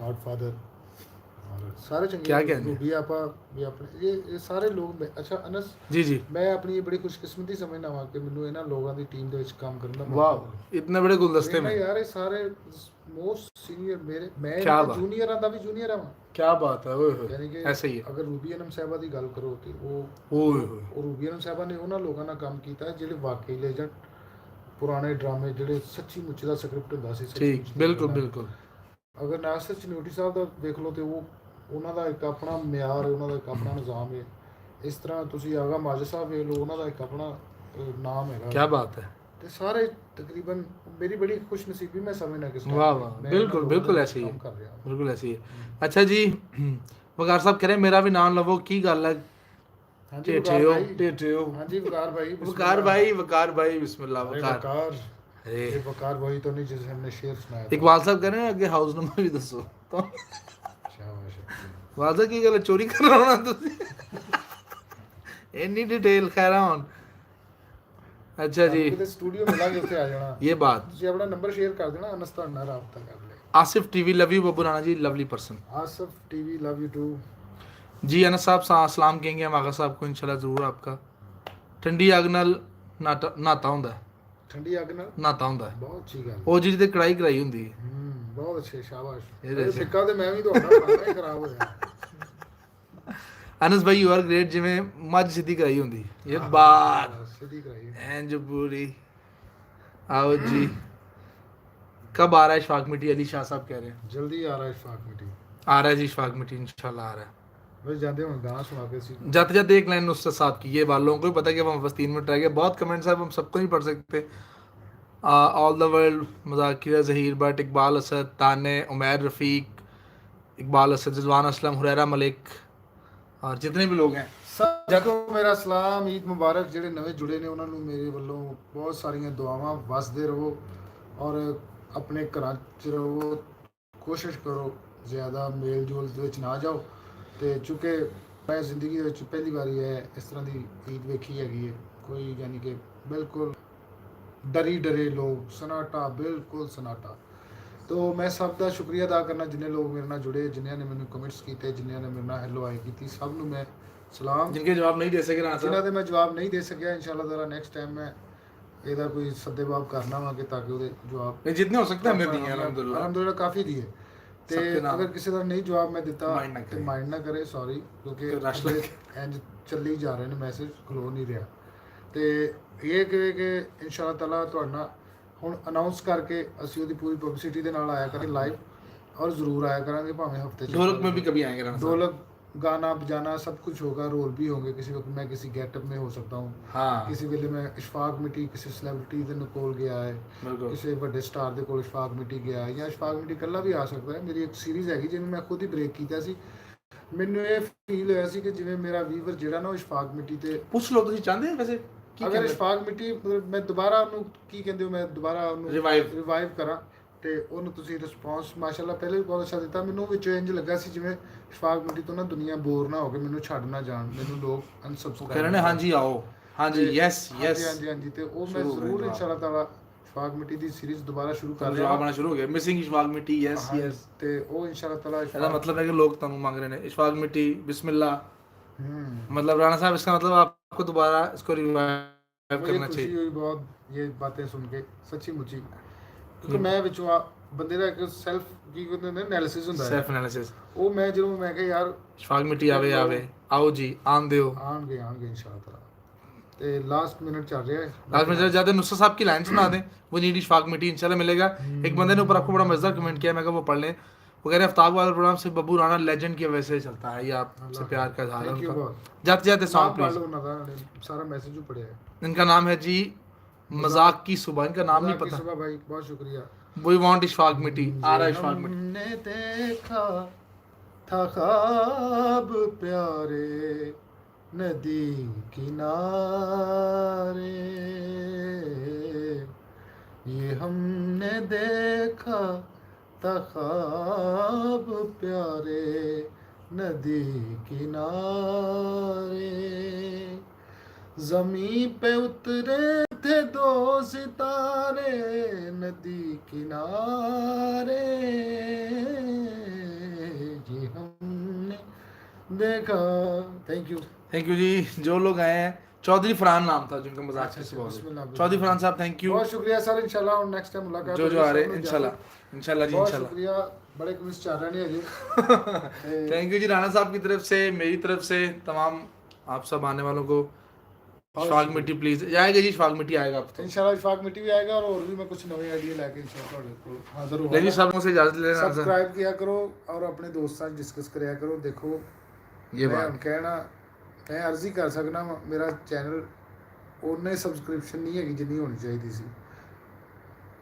गॉडफादर और सारे चंगे क्या कहने? भी आप भी अपने ये सारे लोग अच्छा अनस जी जी मैं अपनी ये बड़ी खुशकिस्मती समझना वा कि ਮੈਨੂੰ ਇਹਨਾਂ ਲੋਕਾਂ ਦੀ ਟੀਮ ਦੇ ਵਿੱਚ ਕੰਮ ਕਰਨ ਦਾ ਮੌਕਾ वाह ਮਿਲਿਆ। इतने बड़े गुलदस्ते में नहीं यार ये सारे मोस्ट सीनियर मेरे मैं क्या इनका बात? जूनियर ਦਾ ਵੀ ਜੂਨੀਅਰ ਹਾਂ क्या बात है ओए होए ਯਾਨੀ ਕਿ ऐसे ही है ਅਗਰ ਰੂਬੀ ਅਨਮ ਸਾਹਿਬਾ ਦੀ ਗੱਲ ਕਰੋ ਤੇ ओए होए ਉਹ ਰੂਬੀ ਅਨਮ ਸਾਹਿਬਾ ਨੇ ਉਹਨਾਂ ਲੋਕਾਂ ਨਾਲ ਕੰਮ ਕੀਤਾ ਜਿਹੜੇ ਵਾਕਈ ਲੈਜੈਂਡ ਪੁਰਾਣੇ ਡਰਾਮੇ ਜਿਹੜੇ ਸੱਚੀ ਮੁੱਚੀ ਦਾ ਸਕ੍ਰਿਪਟ ਹੁੰਦਾ ਸੀ ਸੱਚੀ ठीक ਮੁੱਚੀ ਦੀਆਂ बिल्कुल ਗੱਲਾਂ। बिल्कुल ਅਗਰ ਨਾਸਰ ਚਨੋਟੀ ਸਾਹਿਬ ਦਾ ਦੇਖ ਲਓ ਤੇ ਉਹਨਾਂ ਦਾ ਇੱਕ ਆਪਣਾ ਮਿਆਰ ਹੈ ਉਹਨਾਂ ਦਾ ਇੱਕ ਆਪਣਾ ਨਿਜ਼ਾਮ ਹੈ ਇਸ ਤਰ੍ਹਾਂ ਤੁਸੀਂ ਆਗਾ ਮਾਜਦ ਸਾਹਿਬ ਵੇਖ ਲਓ ਉਹਨਾਂ ਦਾ ਇੱਕ ਆਪਣਾ ਨਾਮ ਹੈਗਾ क्या बात है ਤੇ ਸਾਰੇ ਤਕਰੀਬਨ ਮੇਰੀ ਬੜੀ ਖੁਸ਼ਨਸੀਬੀ ਮੈਂ ਸਮਝਣਾ ਕਿ वाह वाह बिल्कुल बिल्कुल ऐसे ही ਕੰਮ है ਕਰ ਰਿਹਾ बिल्कुल ऐसे ही है अच्छा जी वकार साहब कह रहे हैं मेरा भी नाम लवो की गल है ਹਾਂਜੀ टेठे हो टेठे हो ਹਾਂਜੀ ਵਕਾਰ ਭਾਈ वकार भाई बिस्मिल्लाह अरे वकार वकार अरे ये वकार वही तो नहीं जिसे हमने शेर सुनाया था। इकबाल साहब कह रहे हैं आगे हाउस नंबर भी दसो तो शाबाश है। वादा की गल चोरी कर रहा होना तुसी इतनी डिटेल कह रहा हूं अच्छा जी ਕਿਤੇ ਸਟੂਡੀਓ ਮਿਲਾਂਗੇ ਉੱਥੇ ਆ ਜਾਣਾ ये बात ਤੁਸੀਂ ਆਪਣਾ ਨੰਬਰ ਸ਼ੇਅਰ ਕਰ ਦੇਣਾ ਅਨਸ ਤੁਹਾਡੇ ਨਾਲ ਰਾਬਤਾ ਕਰ ਲੈ Asif TV love you Babbu Rana ji lovely person Asif TV love you too जी अनस साहब सलाम कहेंगे हम आगा साहब को इंशाल्लाह जरूर आपका ठंडी अग नाल नहाता ਹੁੰਦਾ ਹੈ ਠੰਡੀ ਅੱਗ ਨਾਲ ਨਹਾਤਾ ਹੁੰਦਾ ਹੈ ਬਹੁਤ ਅੱਛੀ ਗੱਲ ਉਹ ਜਿਹੜੀ ਤੇ ਕੜਾਈ ਕਰਾਈ ਹੁੰਦੀ ਹੈ ਬਹੁਤ ਅੱਛੇ ਸ਼ਾਬਾਸ਼ ਇਹਦੇ ਇਹ ਚ। ਸਿੱਕਾ ਤੇ ਮੈਂ ਵੀ ਤੁਹਾਡਾ ਖਾਣਾ ਹੀ ਖਰਾਬ ਹੋਇਆ ਅਨਸ ਭਾਈ ਯੂ ਆਰ ਗ੍ਰੇਟ ਜਿਵੇਂ ਮੱਝ ਸਿੱਧੀ ਕਰਾਈ ਹੁੰਦੀ ਇਹ ਬਾਤ ਸਿੱਧੀ ਕਰਾਈ ਇੰਜ ਪੂਰੀ आओ जी कब आ रहा है इशफाक मिट्टी अली शाह साहब कह रहे हैं ਜਲਦੀ ਆ ਰਿਹਾ ਇਸ਼ਫਾਕ ਮੀਟਿੰਗ आ रहा है जी इशफाक मिट्टी इंशाल्लाह आ रहा है बस जाते हैं गाना सुना के सी जाते जाते एक लाइन नुसरत साहब की ये वालों को भी पता है कि हम बस 3 मिनट रह गए बहुत कमेंट्स हैं हम सबको नहीं पढ़ सकते ऑल द वर्ल्ड मजाकिरा जहीर बट इकबाल असद ताने उमैर रफ़ीक इकबाल असद रिजवान असलम हुरैरा मलिक और जितने भी लोग हैं ਸਭ ਨੂੰ ਮੇਰਾ ਸਲਾਮ ਈਦ ਮੁਬਾਰਕ ਜਿਹੜੇ ਨਵੇਂ ਜੁੜੇ ਨੇ ਉਹਨਾਂ ਨੂੰ ਮੇਰੇ ਵੱਲੋਂ ਬਹੁਤ ਸਾਰੀਆਂ ਦੁਆਵਾਂ ਵਸਦੇ ਰਹੋ ਔਰ ਆਪਣੇ ਘਰਾਂ 'ਚ ਰਹੋ ਕੋਸ਼ਿਸ਼ ਕਰੋ ਜ਼ਿਆਦਾ ਮੇਲ ਜੋਲ ਦੇ ਵਿੱਚ ਨਾ ਜਾਓ ਤੇ ਚੁੱਕੇ ਮੈਂ ਜ਼ਿੰਦਗੀ ਦੇ ਵਿੱਚ ਪਹਿਲੀ ਵਾਰੀ ਹੈ ਇਸ ਤਰ੍ਹਾਂ ਦੀ ਈਦ ਵੇਖੀ ਹੈਗੀ ਹੈ ਕੋਈ ਯਾਨੀ ਕਿ ਬਿਲਕੁਲ ਡਰੇ ਲੋਕ ਸਨਾਟਾ ਬਿਲਕੁਲ ਸਨਾਟਾ तो मैं सब का शुक्रिया अदा करना जिन्हें लोग मेरे नाल जुड़े जिन्होंने ने मैंने कमेंट्स किए जिन्होंने ने मेरे नाल हेलो आई की सब नूं मैं सलाम जिनके जवाब नहीं दे सके ना जिन्हों के मैं जवाब नहीं दे सकिया इंशाल्लाह ताला नेक्स्ट टाइम मैं ਇਹਦਾ ਕੋਈ ਸੱਦੇਵਾਬ ਕਰਨਾ ਵਾ ਕਿ ਤਾਂ ਕਿ ਉਹਦੇ ਜਵਾਬ जितने हो सकते हैं हमें दिए अल्हम्दुलिल्लाह ਅਲਹਮਦੁਲਿਲਾ ਕਾਫੀ ਦੀਏ ਤੇ सबके नाम। ਅਗਰ ਕਿਸੇ ਦਾ ਨਹੀਂ ਜਵਾਬ ਮੈਂ ਦਿੱਤਾ Mind ना ਤੇ करे। ਮਾਈਂਡ ਨਾ ਕਰੇ ਸੌਰੀ ਕਿਉਂਕਿ ਤੇ rush ਅੱਗੇ ਇੰਜ ਚੱਲੀ ਜਾ ਰਹੇ ਨੇ ਮੈਸੇਜ ਖਲੋ ਨਹੀਂ ਰਿਹਾ ਤੇ ਇਹ ਕਿ ਇਨਸ਼ਾਅੱਲਾ ਤਾਲਾ ਤੁਹਾਡਾ ਹੁਣ ਅਨਾਉਂਸ ਕਰਕੇ ਅਸੀਂ ਉਹਦੀ ਪੂਰੀ ਪਬਲਿਸਿਟੀ ਦੇ ਨਾਲ ਆਇਆ ਕਰਾਂਗੇ ਲਾਈਵ ਔਰ ਜ਼ਰੂਰ ਆਇਆ ਕਰਾਂਗੇ ਭਾਵੇਂ ਹਫਤੇ ਚ ढोलक में भी कभी आएंगे राणा साहब। ढोलक गाना बजाना सब कुछ होगा रोल भी होंगे किसी वक्त मैं किसी गेटअप में हो सकता हूँ हाँ किसी वेले मैं इशफाक मिट्टी किसी सैलिब्रिटी ਦੇ ਕੋਲ ਗਿਆ ਹੈ बिल्कुल ਕਿਸੇ ਵੱਡੇ ਸਟਾਰ ਦੇ ਕੋਲ ਇਸ਼ਫਾਕ ਮਿੱਟੀ ਗਿਆ ਹੈ ਜਾਂ ਇਸ਼ਫਾਕ ਮਿੱਟੀ ਇਕੱਲਾ ਵੀ ਆ ਸਕਦਾ ਹੈ ਮੇਰੀ ਇੱਕ ਸੀਰੀਜ਼ ਹੈਗੀ ਜਿਹਨੂੰ ਮੈਂ ਖੁਦ ਹੀ ਬ੍ਰੇਕ ਕੀਤਾ ਸੀ ਮੈਨੂੰ ਇਹ ਫੀਲ ਹੋਇਆ ਸੀ ਕਿ ਜਿਵੇਂ ਮੇਰਾ ਵੀਵਰ ਜਿਹੜਾ ਨਾ ਉਹ ਇਸ਼ਫਾਕ ਮਿੱਟੀ ਤੇ पूछ लो तुसी चाहते हैं वैसे ਅਗਰ ਇਸ਼ਫਾਕ ਮਿੱਟੀ ਮਤਲਬ ਮੈਂ ਦੁਬਾਰਾ ਉਹਨੂੰ ਕੀ ਕਹਿੰਦੇ ਹੋ ਮੈਂ ਦੁਬਾਰਾ ਉਹਨੂੰ ਰਿਵਾਈਵ ਕਰਾਂ ਤੇ ਉਹਨੂੰ ਤੁਸੀਂ ਰਿਸਪੌਂਸ ਮਾਸ਼ਾਅੱਲਾ ਪਹਿਲੇ ਵੀ ਬਹੁਤ ਅੱਛਾ ਦਿੱਤਾ ਮੈਨੂੰ ਵਿੱਚੋਂ ਇੰਜ ਲੱਗਾ ਸੀ ਜਿਵੇਂ ਇਸ਼ਫਾਕ ਮਿੱਟੀ ਤੋਂ ਨਾ ਦੁਨੀਆ ਬੋਰ ਨਾ ਹੋ ਕੇ ਮੈਨੂੰ ਛੱਡ ਨਾ ਜਾਣ ਮੈਨੂੰ ਲੋਕ कह ਅਨਸਬਸਕ੍ਰਾਈਬ रहे हैं हाँ जी आओ हाँ जी यस यस ਹਾਂਜੀ ਤੇ ਉਹ ਮੈਂ शुरू हो गई ਜ਼ਰੂਰ बात। ਇਨਸ਼ਾਅੱਲਾ ਤਾਲਾ ਇਸ਼ਫਾਕ ਮਿੱਟੀ ਦੀ ਸੀਰੀਜ਼ ਦੁਬਾਰਾ ਸ਼ੁਰੂ ਕਰ ਰਿਹਾ जवाब आना शुरू हो गया मिसिंग इशफाक मिट्टी यस ਹਾਂਜੀ, यस ਤੇ ਉਹ ਇਨਸ਼ਾਅੱਲਾ ਤਾਲਾ ਇਹਦਾ मतलब है कि लोग तनु मांग रहे हैं इशफाक मिट्टी बिस्मिल्लाह हम्म मतलब राणा साहब इसका मतलब आपको दोबारा इसको रिवाइव मुझे करना खुशी चाहिए हुई बहुत ये बातें सुन के सच्ची मुची क्योंकि मैं ਵਿੱਚੋਂ ਬੰਦੇ ਦਾ ਇੱਕ ਸੈਲਫ ਕੀ ਕਹਿੰਦੇ ਨੇ ਐਨਾਲਿਸਿਸ ਹੁੰਦਾ ਹੈ सेल्फ एनालिसिस ਉਹ ਮੈਂ ਜਦੋਂ ਮੈਂ ਕਿਹਾ ਯਾਰ इशफाक मिट्टी आवे आवे आओ जी आन दियो ਆਣਗੇ ਇਨਸ਼ਾਅੱਲਾ ਤਾਲਾ ਤੇ ਲਾਸਟ ਮਿੰਟ ਚੱਲ ਰਿਹਾ ਹੈ लास्ट में जब जाते नुसरत साहब की लाइन सुना दें वो नीड इशफाक मिट्टी इंशाल्लाह मिलेगा एक बंदे ने ऊपर आपको बड़ा मजेदार कमेंट किया मैं कहा वो पढ़ लें वो कह रहे हैं आफ्ताब वाला प्रोग्राम सिर्फ बब्बू राणा लेजेंड की वजह से चलता है ये आपसे प्यार का इजहार है थैंक यू उनका बहुत जाते जाते ਨਾਮ सॉन्ग ਪੜ੍ਹ प्लीज ਲਓ ਉਹਨਾਂ ਦਾ ਸਾਰਾ ਮੈਸੇਜ ਵੀ ਪੜਿਆ ਹੈ इनका नाम है जी मजाक की सुबह इनका नाम नहीं की पता सुबह भाई बहुत शुक्रिया वी वांट इशफाक मिट्टी, आ रहा है इशफाक मिट्टी। हमने देखा था ख्वाब प्यारे नदी किनारे, ये हमने देखा था ख्वाब प्यारे नदी किनारे, जमी पे उतरे थे दो सितारे नदी किनारे, ये हमने देखा। Thank you. थैंक यू जी। जो लोग आए हैं, चौधरी फरहान नाम था जिनका मजाक अच्छा, से बहुत बिस्मिल्लाह, चौधरी फरहान साहब थैंक यू। बहुत शुक्रिया सर, इंशाल्लाह और नेक्स्ट टाइम मुलाकात जो होगी, जो आ रहे सब हैं लोग इंशाल्लाह जाओ। इंशाल्लाह जी बहुत इंशाल्लाह। शुक्रिया, बड़े कमिस चाह रहे हैं अजय। थैंक यू जी राणा साहब की तरफ से, मेरी तरफ से, तमाम आप सब आने वालों को। इशफाक मिट्टी प्लीज आएगा जी, इशफाक मिट्टी आएगा अब तो। इंशाल्लाह इशफाक मिट्टी भी आएगा और भी मैं कुछ नए आइडिया लेके इंशाल्लाह हाजिर ले जी होगा। सब से इजाजत लेना सर। सब्सक्राइब किया करो और अपने दोस्तों से डिस्कस करिया करो। देखो ये मैं बात हम कहना मैं अर्जी कर सकना वा, मेरा चैनल उन्ने सब्सक्रिप्शन नहीं है जितनी होनी चाहिए सी।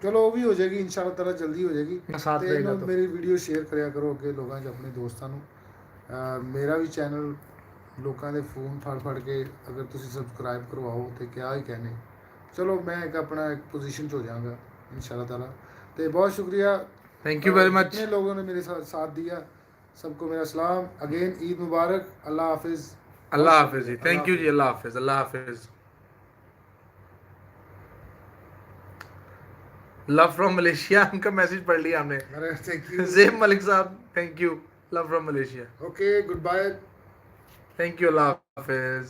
चलो वो भी हो जाएगी इंशाल्लाह ताला, जल्दी हो जाएगी। साथ ते रहेगा इन्हों तो। मेरी वीडियो शेयर करिया करो अगे लोगों च अपने दोस्तों ਨੂੰ। मेरा भी चैनल लोगों के फोन फड़ के अगर तुम सबसक्राइब करवाओ तो क्या ही कहने। चलो मैं एक अपना एक पोजीशन हो जाऊँगा इंशाल्लाह ताला। तो बहुत शुक्रिया, थैंक यू वेरी मच। जितने लोगों ने मेरे साथ दिया सबको मेरा सलाम। अगेन ईद मुबारक, अल्लाह हाफिज़। अल्लाह हाफिज जी, थैंक यू जी, अल्लाह हाफिज, अल्लाह हाफिज। लव फ्रॉम मलेशिया, उनका मैसेज पढ़ लिया हमने। अरे थैंक यू। ज़ेब मलिक साहब thank you, love from Malaysia, okay, good bye. Thank you, Allah Hafiz.